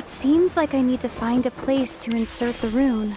Seems like I need to find a place to insert the rune.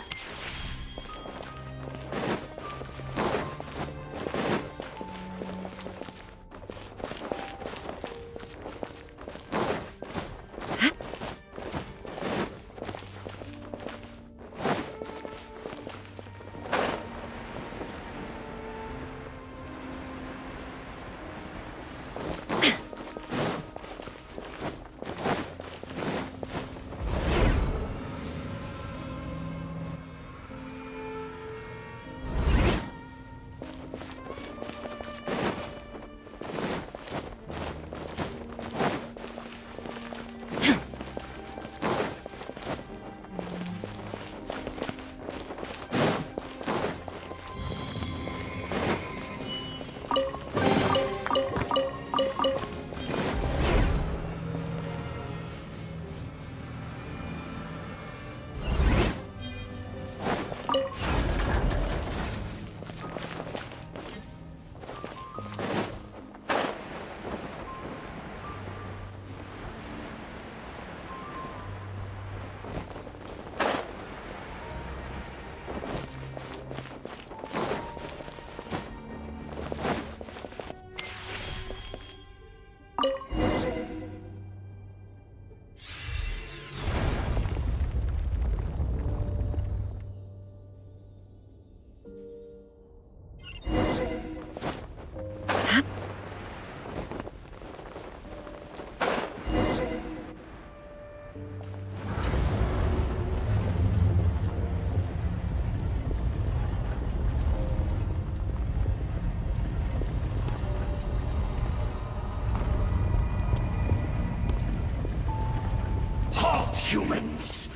Humans,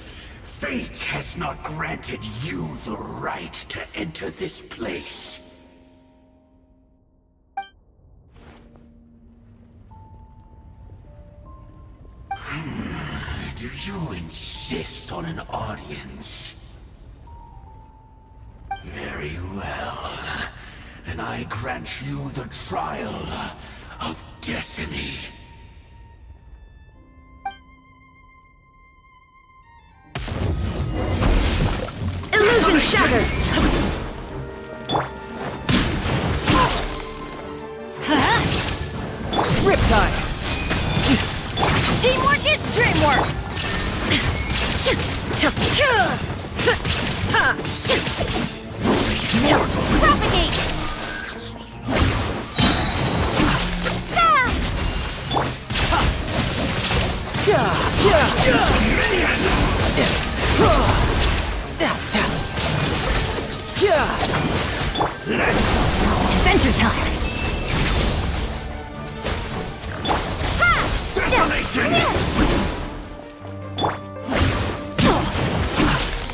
fate has not granted you the right to enter this place. Do you insist on an audience? Very well. Then I grant you the trial of destiny. Illusion shattered! Riptide! Teamwork is dreamwork! Propagate! Adventure time!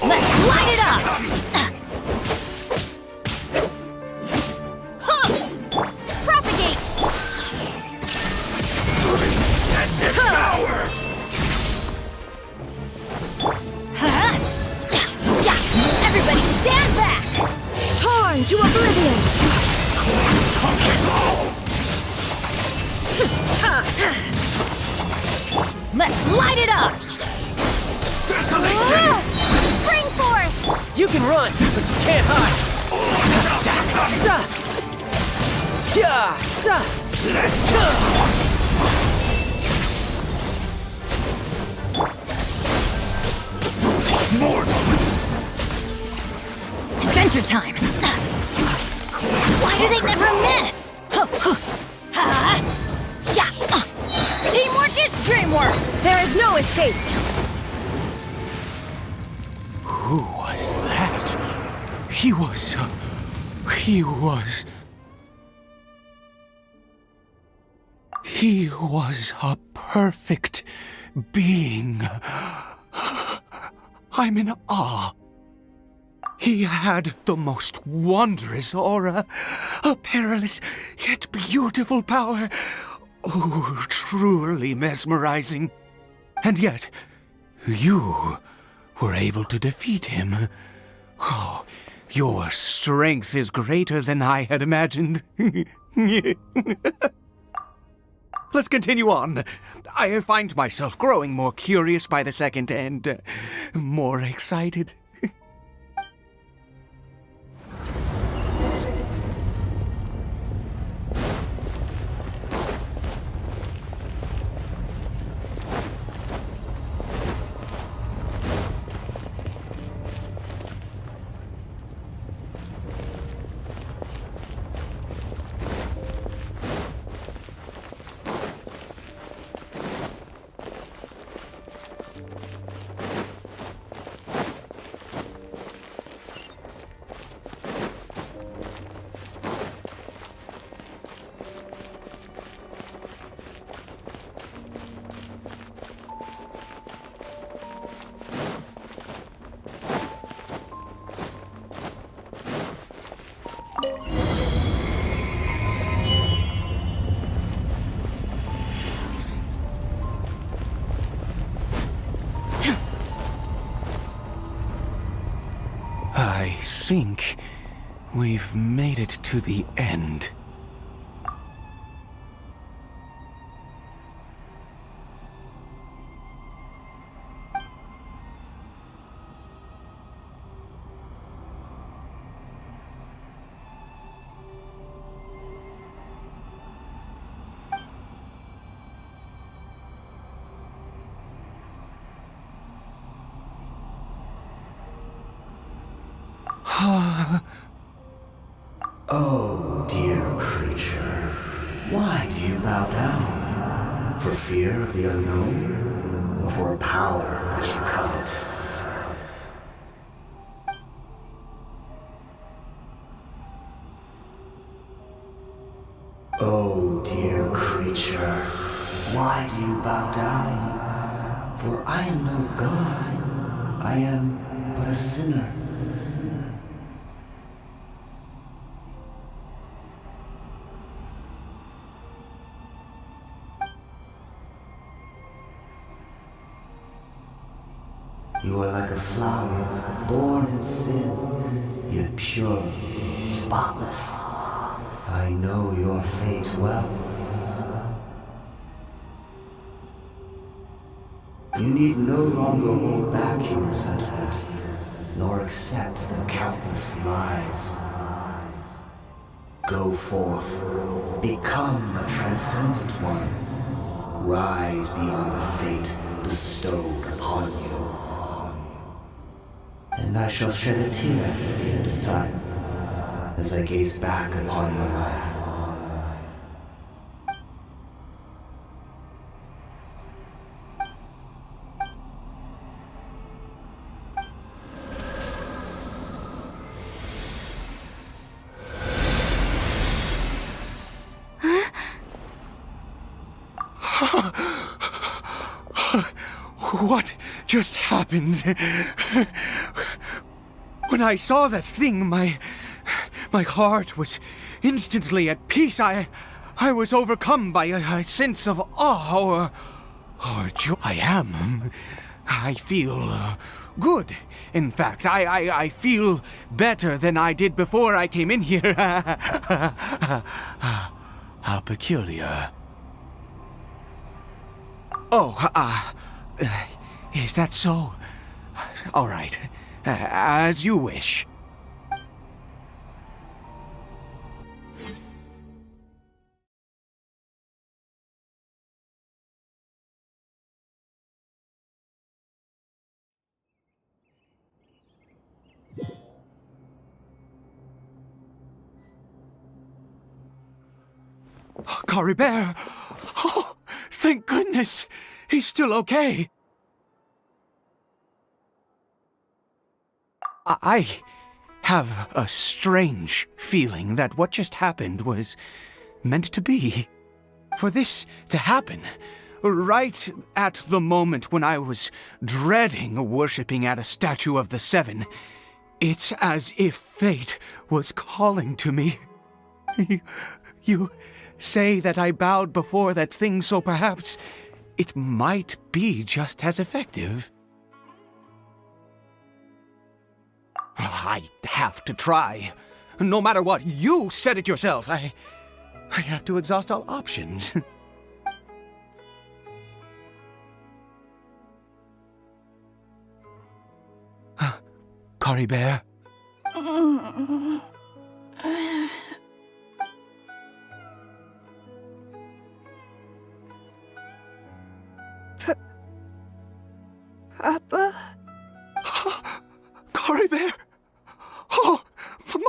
Let's light it up! Propagate! And devour! Everybody stand back! Torn to oblivion! Let's light it up! Spring forth! You can run, but you can't hide! Adventure time! Why do they never miss? Teamwork is dreamwork! There is no escape! Who was that? He was a perfect being. I'm in awe. He had the most wondrous aura, a perilous yet beautiful power. Oh, truly mesmerizing. And yet, you were able to defeat him. Oh, your strength is greater than I had imagined. Let's continue on. I find myself growing more curious by the second and more excited. I think we've made it to the end. Oh, dear creature, why do you bow down? For fear of the unknown? Or for a power that you covet? Oh, dear creature, why do you bow down? For I am no god. I am but a sinner. You are like a flower, born in sin, yet pure, spotless. I know your fate well. You need no longer hold back your resentment, nor accept the countless lies. Go forth, become a transcendent one. Rise beyond the fate bestowed upon you. And I shall shed a tear at the end of time, as I gaze back upon your life. What just happened? When I saw that thing, my heart was instantly at peace. I was overcome by a sense of awe or joy. I feel good. In fact, I feel better than I did before I came in here. How peculiar. Oh, is that so? All right. As you wish. Cory Bear! Oh, thank goodness! He's still okay! I have a strange feeling that what just happened was meant to be. For this to happen, right at the moment when I was dreading worshipping at a statue of the Seven, it's as if fate was calling to me. You say that I bowed before that thing, so perhaps it might be just as effective. I have to try. No matter what, you said it yourself. I have to exhaust all options. Cory Bear? Papa? Cory Bear? Oh,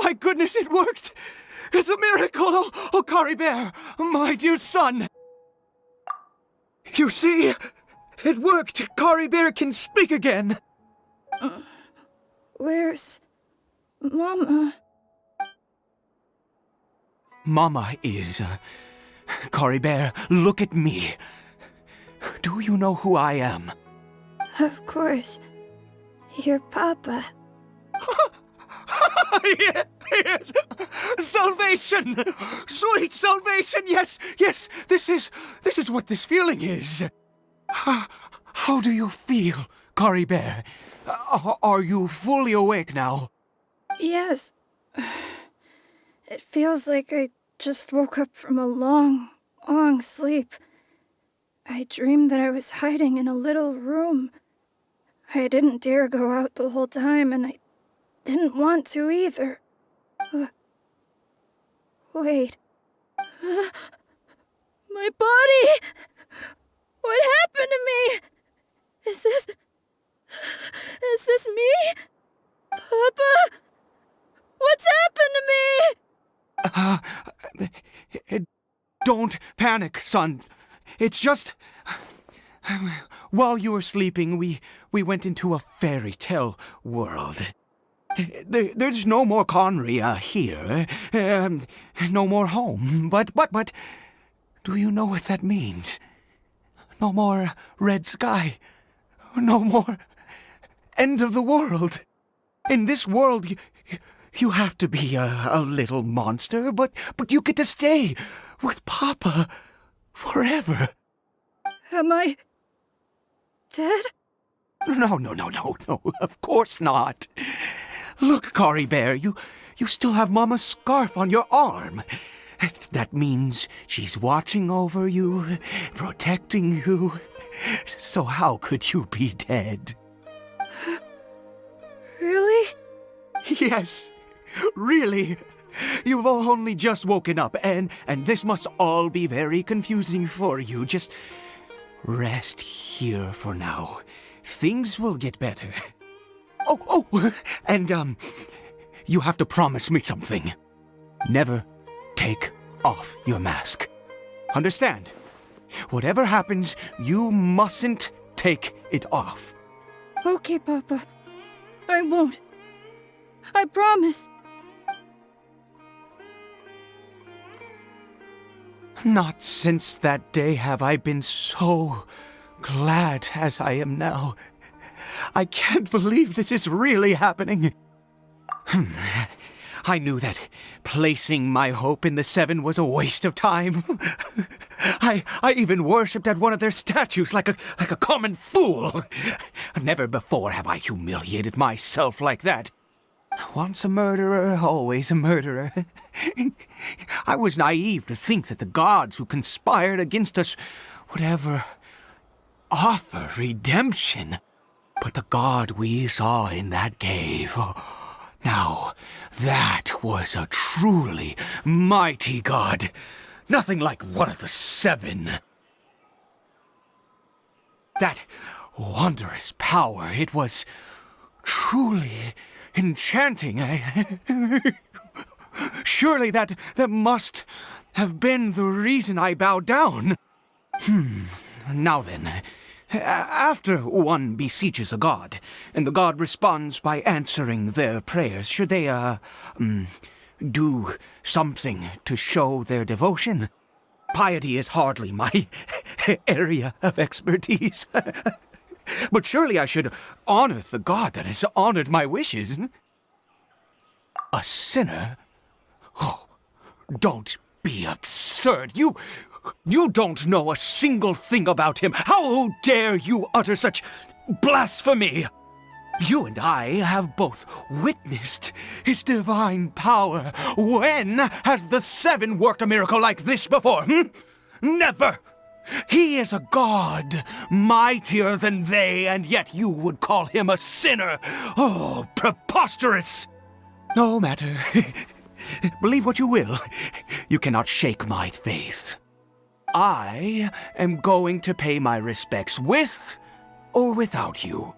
my goodness, it worked! It's a miracle! Oh, Cory Bear, my dear son! You see? It worked! Cory Bear can speak again! Where's Mama? Mama is... Cory Bear, look at me. Do you know who I am? Of course. Your Papa. Yes! Salvation! Sweet salvation! Yes, yes! This is what this feeling is. How do you feel, Cory Bear? Are you fully awake now? Yes. It feels like I just woke up from a long, long sleep. I dreamed that I was hiding in a little room. I didn't dare go out the whole time, and I didn't want to either. Wait. My body! What happened to me? Is this me? Papa? What's happened to me? Don't panic, son. It's just... While you were sleeping, we went into a fairy tale world. There's no more Conria here. No more home. But, do you know what that means? No more red sky. No more end of the world. In this world, you have to be a little monster, but you get to stay with Papa forever. Am I dead? No, of course not. Look, Cory Bear, you still have Mama's scarf on your arm. That means she's watching over you, protecting you. So how could you be dead? Really? Yes, really. You've only just woken up, and this must all be very confusing for you. Just rest here for now. Things will get better. Oh, and, you have to promise me something. Never take off your mask. Understand? Whatever happens, you mustn't take it off. Okay, Papa. I won't. I promise. Not since that day have I been so glad as I am now. I can't believe this is really happening. I knew that placing my hope in the Seven was a waste of time. I even worshipped at one of their statues like a common fool. Never before have I humiliated myself like that. Once a murderer, always a murderer. I was naive to think that the gods who conspired against us would ever offer redemption. But the god we saw in that cave... Now, that was a truly mighty god. Nothing like one of the Seven. That wondrous power, it was truly enchanting. Surely that must have been the reason I bowed down. Now then, after one beseeches a god, and the god responds by answering their prayers, should they, do something to show their devotion? piety is hardly my area of expertise. But surely I should honor the god that has honored my wishes. A sinner? Oh, don't be absurd. You don't know a single thing about him. How dare you utter such blasphemy? You and I have both witnessed his divine power. When has the Seven worked a miracle like this before? Never! He is a god, mightier than they, and yet you would call him a sinner. Oh, preposterous! No matter. Believe what you will. You cannot shake my faith. I am going to pay my respects with or without you.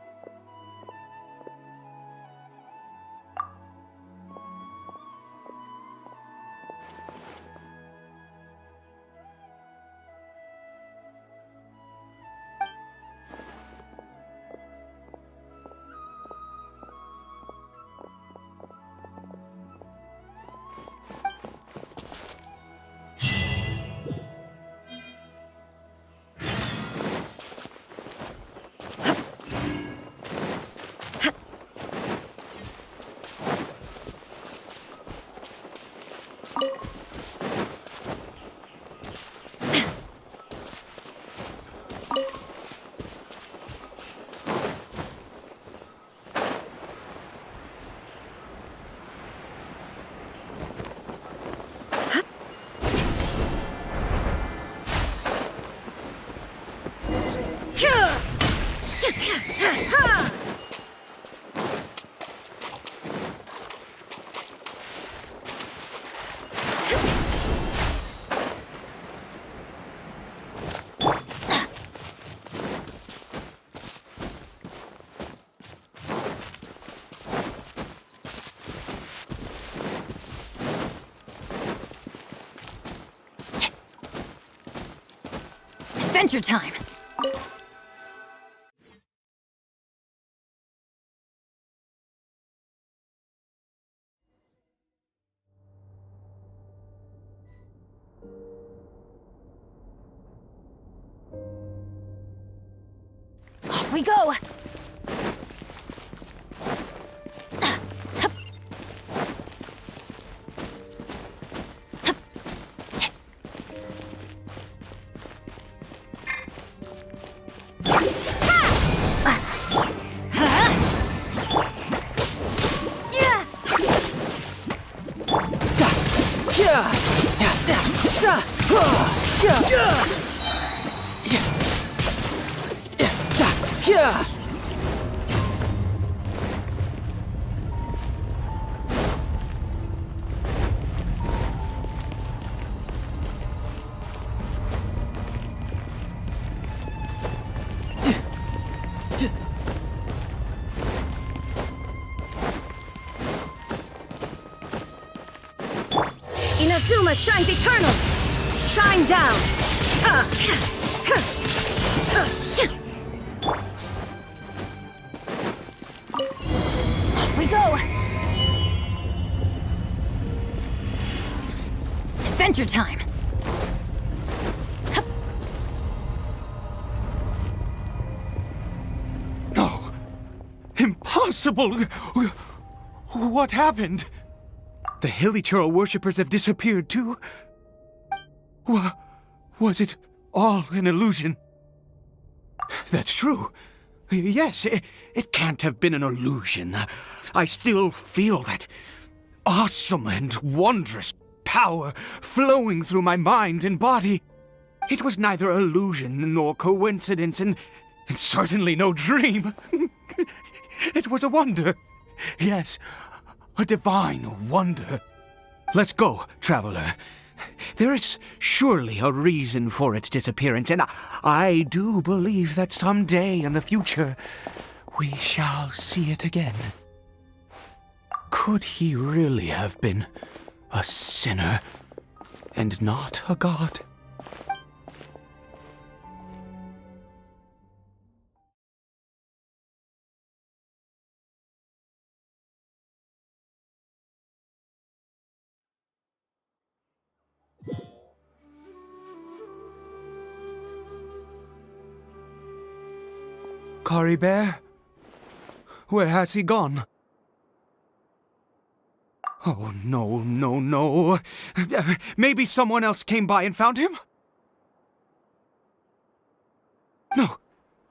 Adventure time! Off we go! Inazuma shines eternal! Shine down! Off we go! Adventure time! No! Impossible! What happened? The Hilichurl worshippers have disappeared too? Was it all an illusion? That's true. Yes, it can't have been an illusion. I still feel that awesome and wondrous power flowing through my mind and body. It was neither illusion nor coincidence, and certainly no dream. It was a wonder. Yes, a divine wonder. Let's go, traveler. There is surely a reason for its disappearance, and I do believe that someday in the future we shall see it again. Could he really have been a sinner and not a god? Cory Bear? Where has he gone? Oh, no, no, no. Maybe someone else came by and found him? No.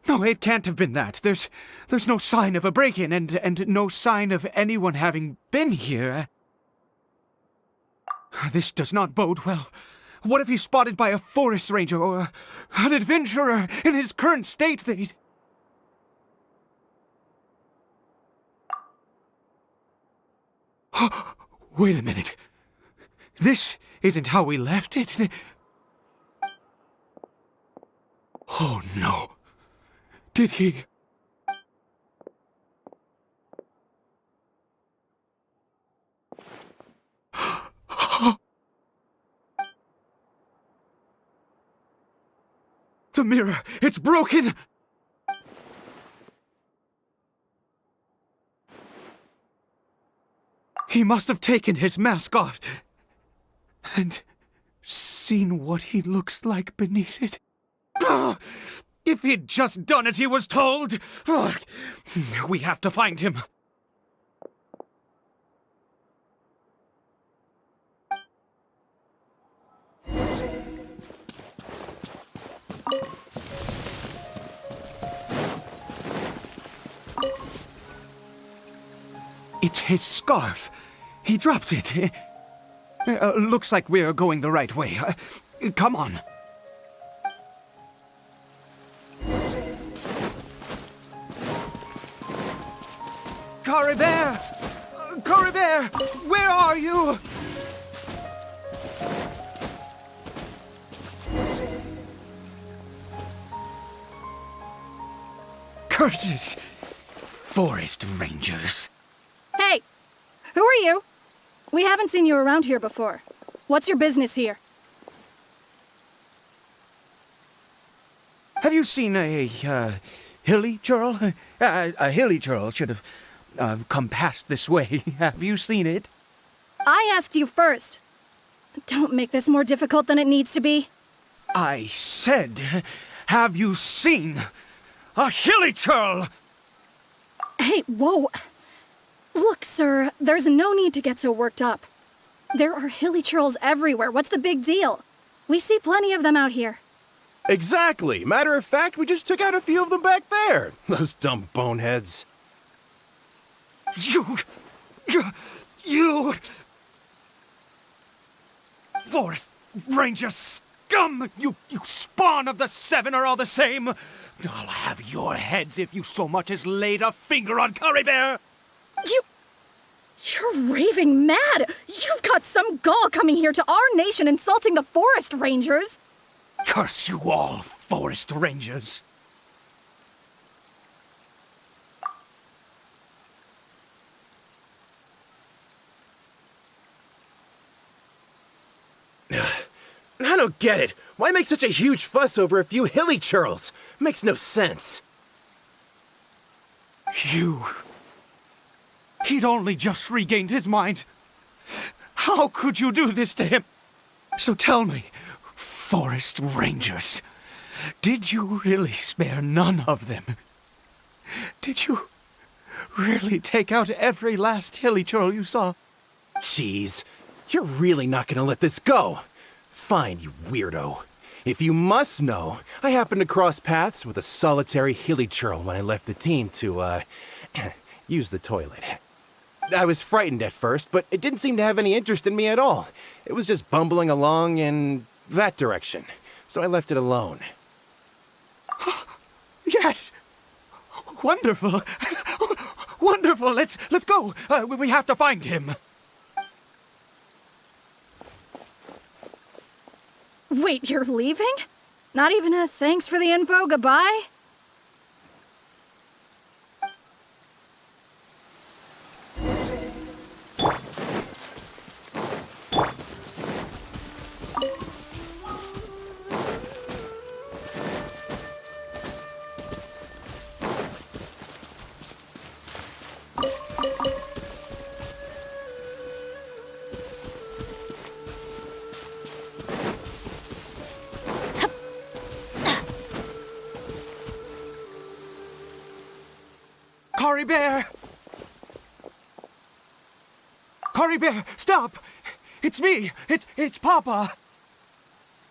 No, it can't have been that. There's no sign of a break-in and no sign of anyone having been here. This does not bode well. What if he's spotted by a forest ranger or an adventurer in his current state? Wait a minute. This isn't how we left it. Oh no. Did he... The mirror! It's broken! He must have taken his mask off and seen what he looks like beneath it. Ah! If he'd just done as he was told! Ah! We have to find him. It's his scarf. He dropped it. Looks like we're going the right way. Come on. Cory Bear! Cory Bear! Where are you? Curses! Forest rangers. Hey! Who are you? We haven't seen you around here before. What's your business here? Have you seen a hilly churl? A hilly churl should have come past this way. Have you seen it? I asked you first. Don't make this more difficult than it needs to be. I said, have you seen a hilly churl? Hey, whoa. Look, sir, there's no need to get so worked up. There are hilly churls everywhere. What's the big deal? We see plenty of them out here. Exactly. Matter of fact, we just took out a few of them back there. Those dumb boneheads. You... Forest Ranger scum! You spawn of the Seven are all the same! I'll have your heads if you so much as laid a finger on Cory Bear! You're raving mad! You've got some gall coming here to our nation insulting the Forest Rangers! Curse you all, Forest Rangers! I don't get it. Why make such a huge fuss over a few hilly churls? Makes no sense. He'd only just regained his mind. How could you do this to him? So tell me, Forest Rangers, did you really spare none of them? Did you really take out every last hilly churl you saw? Jeez, you're really not gonna let this go. Fine, you weirdo. If you must know, I happened to cross paths with a solitary hilly churl when I left the team to, use the toilet. I was frightened at first, but it didn't seem to have any interest in me at all. It was just bumbling along in that direction, so I left it alone. Yes! Wonderful! Wonderful! Let's go! We have to find him! Wait, you're leaving? Not even a thanks for the info, goodbye? Cory Bear! Cory Bear, stop! It's me! It's Papa!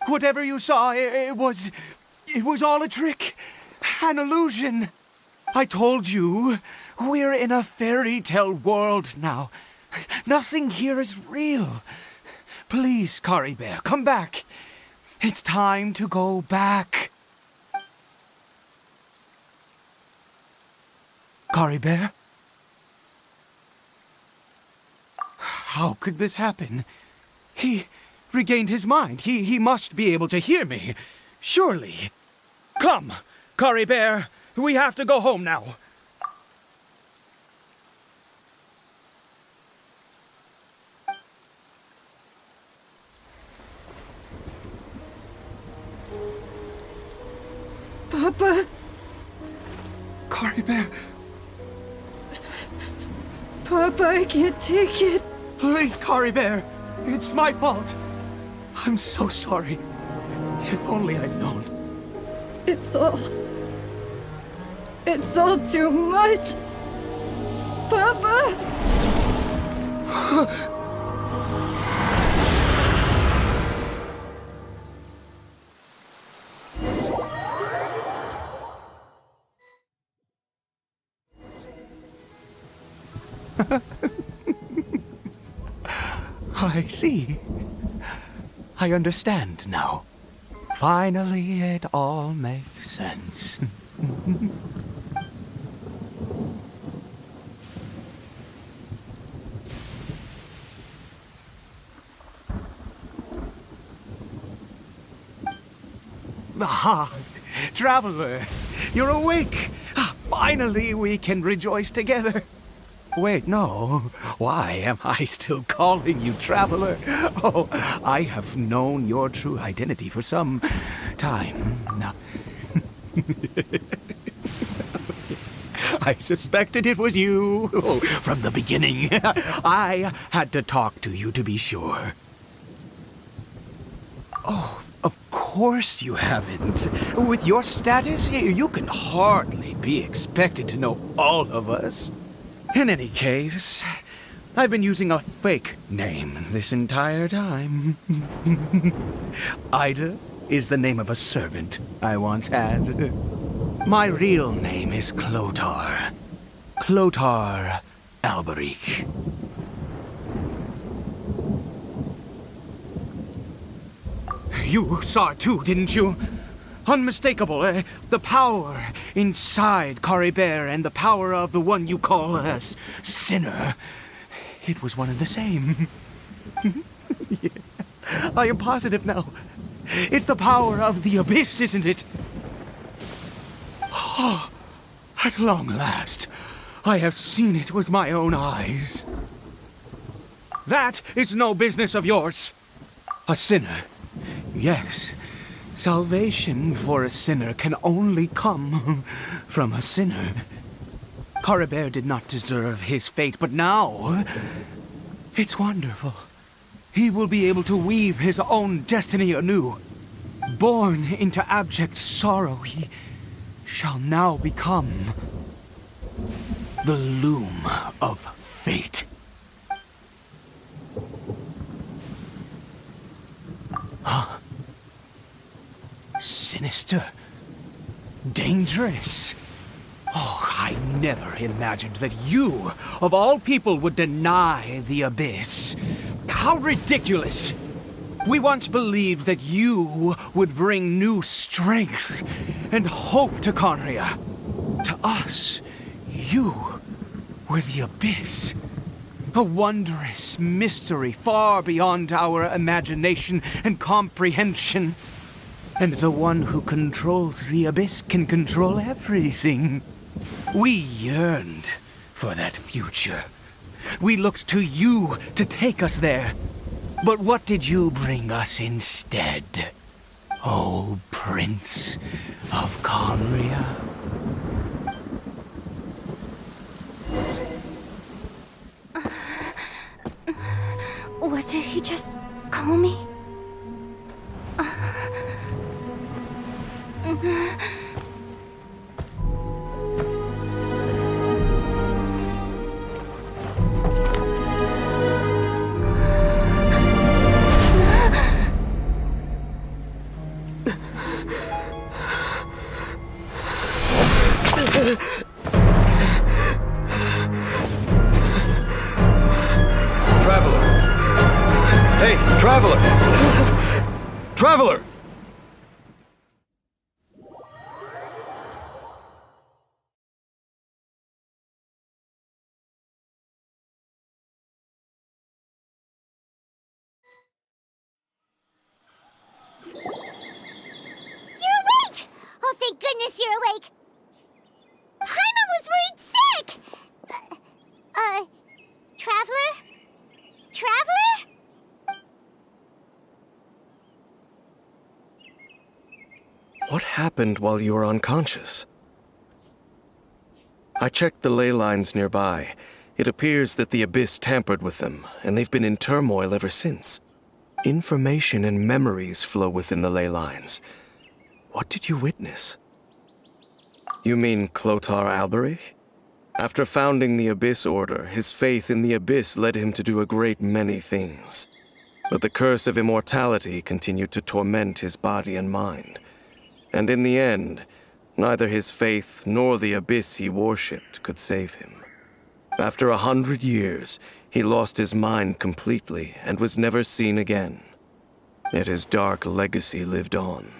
Whatever you saw, it was all a trick. An illusion. I told you, we're in a fairy tale world now. Nothing here is real. Please, Cory Bear, come back. It's time to go back. Cory Bear? How could this happen? He regained his mind. He must be able to hear me. Surely. Come, Cory Bear. We have to go home now. Papa. Cory Bear. Papa, I can't take it. Please, Cory Bear. It's my fault. I'm so sorry. If only I'd known. It's all too much. Papa! I see. I understand now. Finally, it all makes sense. Ah, Traveler, you're awake. Finally, we can rejoice together. Wait, no. Why am I still calling you Traveler? Oh, I have known your true identity for some time now. I suspected it was you from the beginning. I had to talk to you to be sure. Oh, of course you haven't. With your status, you can hardly be expected to know all of us. In any case, I've been using a fake name this entire time. Ida is the name of a servant I once had. My real name is Clotar. Clotar Alberic. You saw it too, didn't you? Unmistakable, the power inside Cory Bear and the power of the one you call a sinner. It was one and the same. Yeah. I am positive now. It's the power of the abyss, isn't it? Oh, at long last, I have seen it with my own eyes. That is no business of yours. A sinner, yes. Salvation for a sinner can only come from a sinner. Cory Bear did not deserve his fate, but now it's wonderful. He will be able to weave his own destiny anew. Born into abject sorrow, he shall now become the loom of fate. Huh? Sinister. Dangerous. Oh, I never imagined that you, of all people, would deny the abyss. How ridiculous! We once believed that you would bring new strength and hope to Conria. To us, you were the abyss. A wondrous mystery far beyond our imagination and comprehension. And the one who controls the abyss can control everything. We yearned for that future. We looked to you to take us there. But what did you bring us instead? Oh, Prince of Conria. What did he just call me? Traveler! Traveler! You're awake! Oh, thank goodness you're awake! Paimon was worried sick! Traveler? Traveler? What happened while you were unconscious? I checked the ley lines nearby. It appears that the Abyss tampered with them, and they've been in turmoil ever since. Information and memories flow within the ley lines. What did you witness? You mean Clotar Alberich? After founding the Abyss Order, his faith in the Abyss led him to do a great many things. But the curse of immortality continued to torment his body and mind. And in the end, neither his faith nor the Abyss he worshipped could save him. After 100 years, he lost his mind completely and was never seen again. Yet his dark legacy lived on.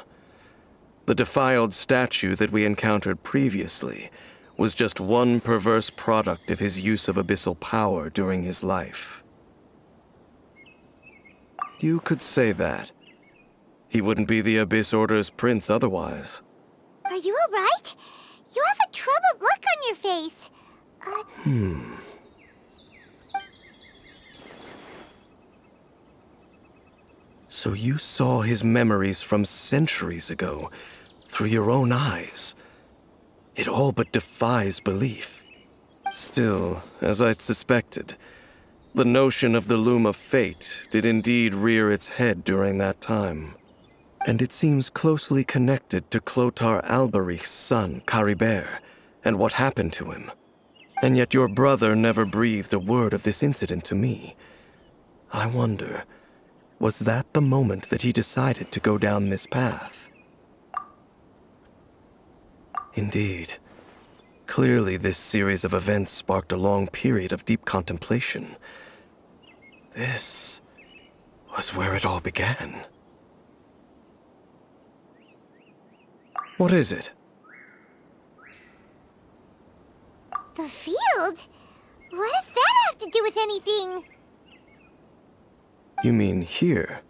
The defiled statue that we encountered previously was just one perverse product of his use of abyssal power during his life. You could say that. He wouldn't be the Abyss Order's prince otherwise. Are you alright? You have a troubled look on your face. So you saw his memories from centuries ago through your own eyes. It all but defies belief. Still, as I'd suspected, the notion of the Loom of Fate did indeed rear its head during that time. And it seems closely connected to Clotar Alberich's son, Caribert, and what happened to him. And yet your brother never breathed a word of this incident to me. I wonder, was that the moment that he decided to go down this path? Indeed. Clearly, this series of events sparked a long period of deep contemplation. This was where it all began. What is it? The field? What does that have to do with anything? You mean here?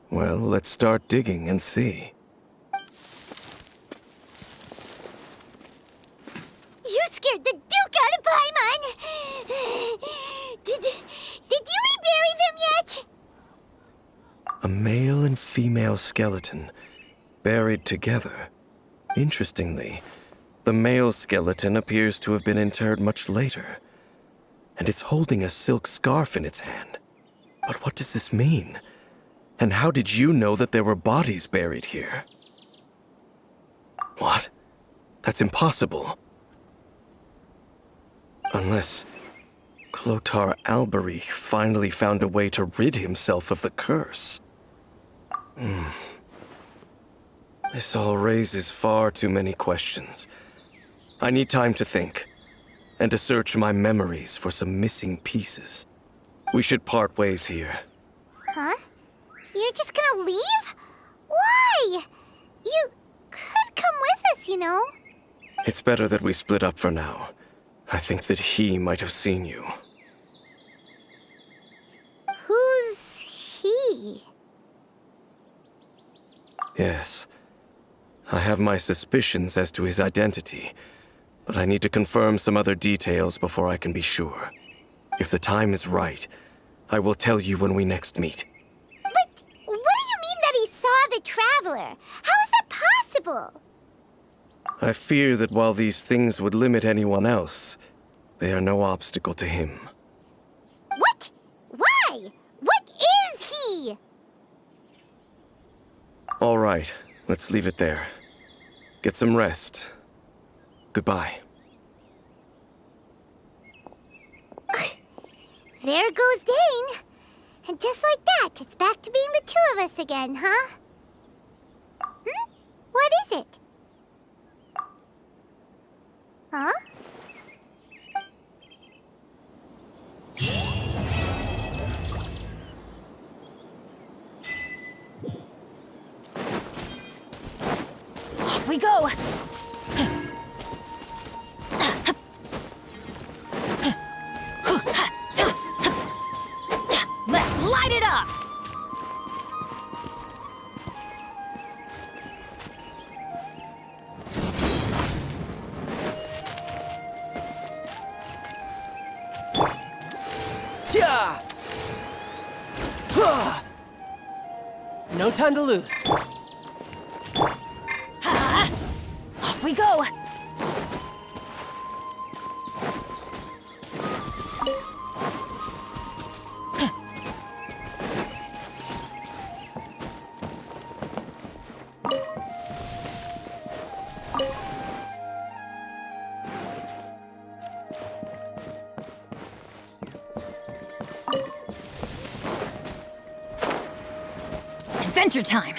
Well, let's start digging and see. You scared the Duke out of Paimon! Did you rebury them yet? A male and female skeleton, buried together. Interestingly, the male skeleton appears to have been interred much later, and it's holding a silk scarf in its hand. But what does this mean? And how did you know that there were bodies buried here? What? That's impossible. Unless Clotar Alberich finally found a way to rid himself of the curse. This all raises far too many questions. I need time to think, and to search my memories for some missing pieces. We should part ways here. Huh? You're just gonna leave? Why? You could come with us, you know. It's better that we split up for now. I think that he might have seen you. Who's he? Yes. I have my suspicions as to his identity, but I need to confirm some other details before I can be sure. If the time is right, I will tell you when we next meet. But what do you mean that he saw the Traveler? How is that possible? I fear that while these things would limit anyone else, they are no obstacle to him. What? Why? What is he? All right, let's leave it there. Get some rest. Goodbye. There goes Dane. And just like that, it's back to being the two of us again, huh? What is it? Huh? we go! Let's light it up! Yeah! No time to lose. Off we go! Adventure time!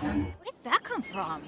Where did that come from?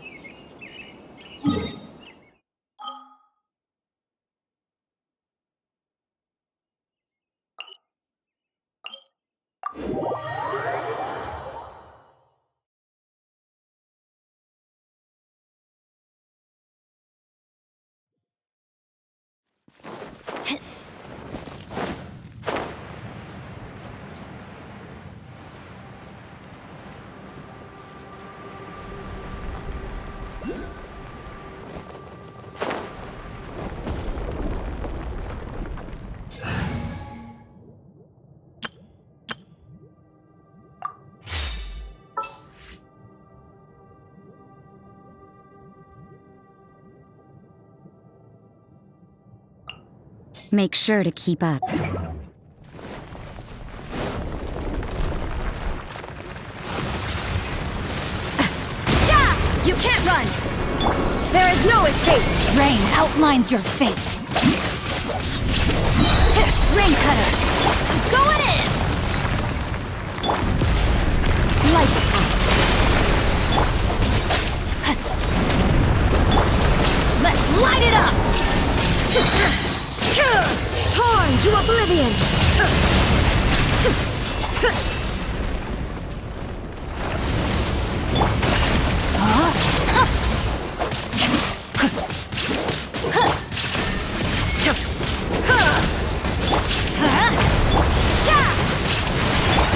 Make sure to keep up. You can't run! There is no escape! Rain outlines your fate! Rain cutter! I'm going in! Lights out! Torn to oblivion!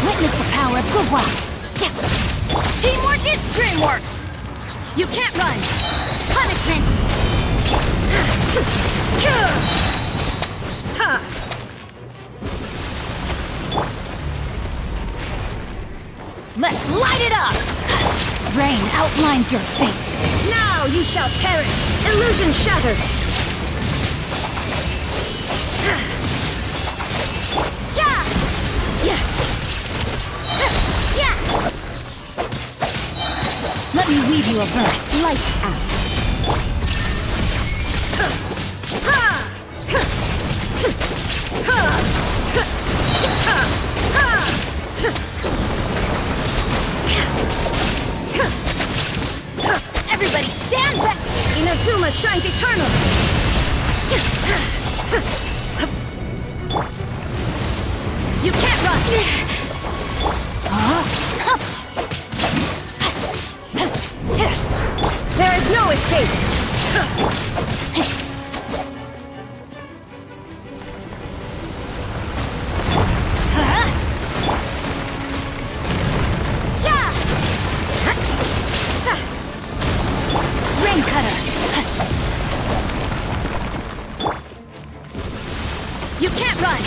Witness the power of goodwill. Teamwork is dreamwork! You can't run! Punishment. Let's light it up! Rain outlines your fate. Now you shall perish! Illusion shattered! Let me weave you a verse. Lights out. Everybody stand back! Inazuma shines eternal! You can't run! There is no escape! Rain cutter. You can't run!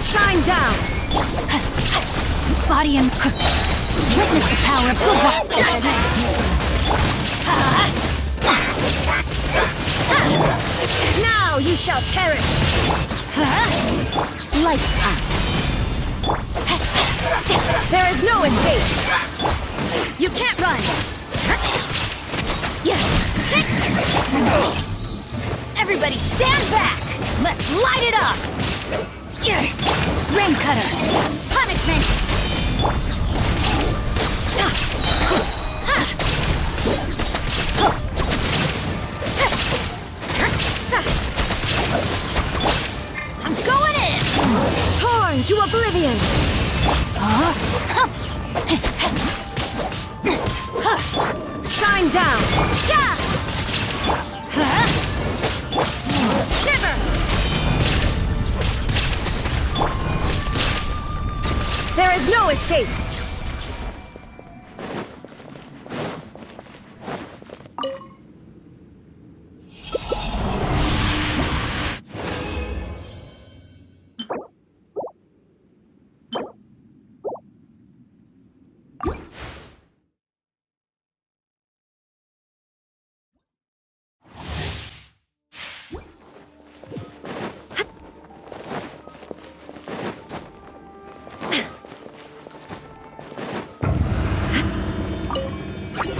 Shine down! Body and witness the power of goodwill. Now you shall perish! Lights out. There is no escape! You can't run! Everybody stand back! Let's light it up! Rain cutter! Punishment! I'm going in! Torn to oblivion! Shine down! escape!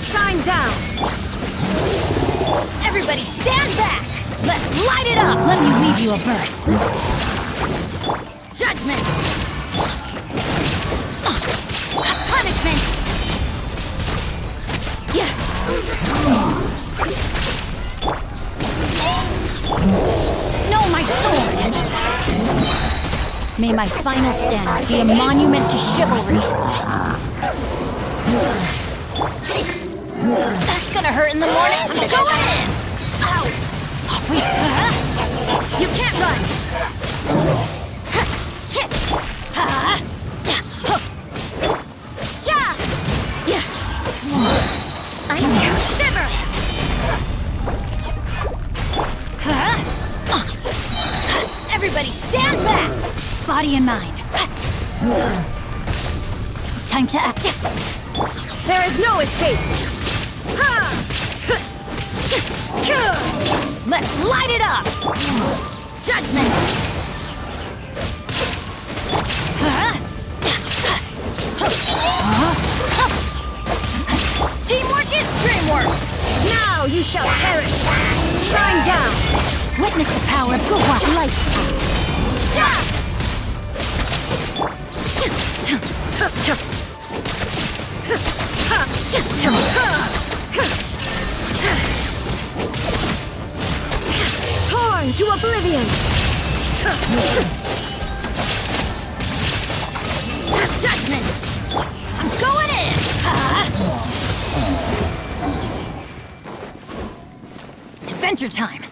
Shine down! Everybody stand back! Let's light it up! Let me weave you a verse. Judgment! Punishment! Yeah! No, my sword! May my final stand be a monument to chivalry. That's gonna hurt in the morning. I'm going in! Ow! Wait, you can't run! Kick! Yeah! Yeah! I see. Shiver! Everybody stand back! Body and mind. Time to act. There is no escape! Let's light it up! Judgment! Teamwork is dreamwork! Now you shall perish! Shine down! Witness the power of Gowa's light! Torn to oblivion! Judgment! I'm going in! Adventure time!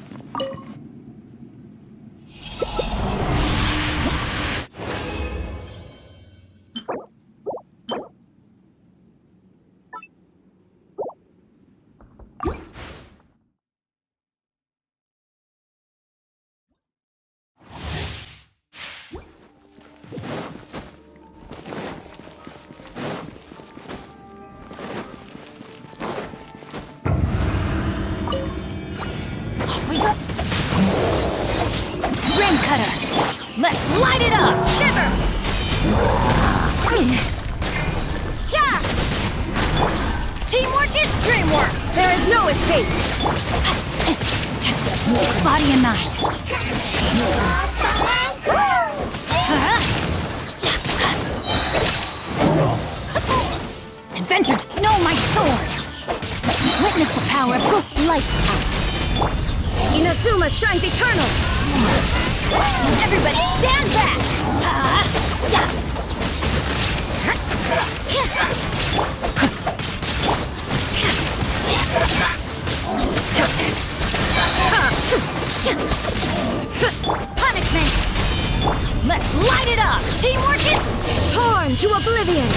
Let's light it up! Shiver! Yeah! Teamwork is dreamwork! There is no escape! Body and mind. Adventure! No, my sword! Witness the power of light. Inazuma shines eternal! Everybody stand back! Punishment! Let's light it up! Teamwork is torn to oblivion!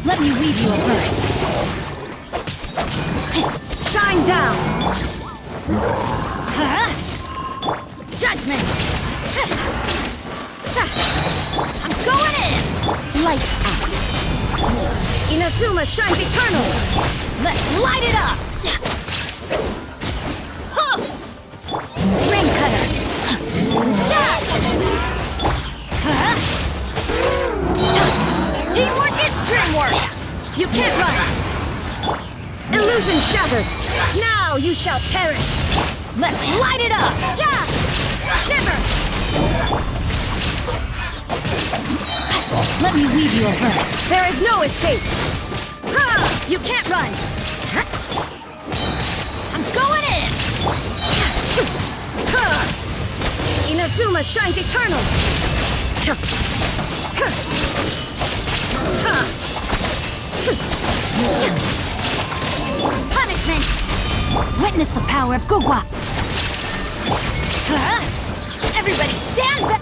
Let me weave you a verse. Shine down! Judgment! I'm going in! Lights out. Inazuma shines eternal! Let's light it up! Ring cutter! Teamwork is dreamwork! You can't run! Illusion shattered! Now you shall perish! Let's light it up! Yeah! Shiver! Let me weave you a verse. There is no escape! Ha! You can't run! I'm going in! Ha! Inazuma shines eternal! Punishment! Witness the power of Gugwa! Everybody stand back!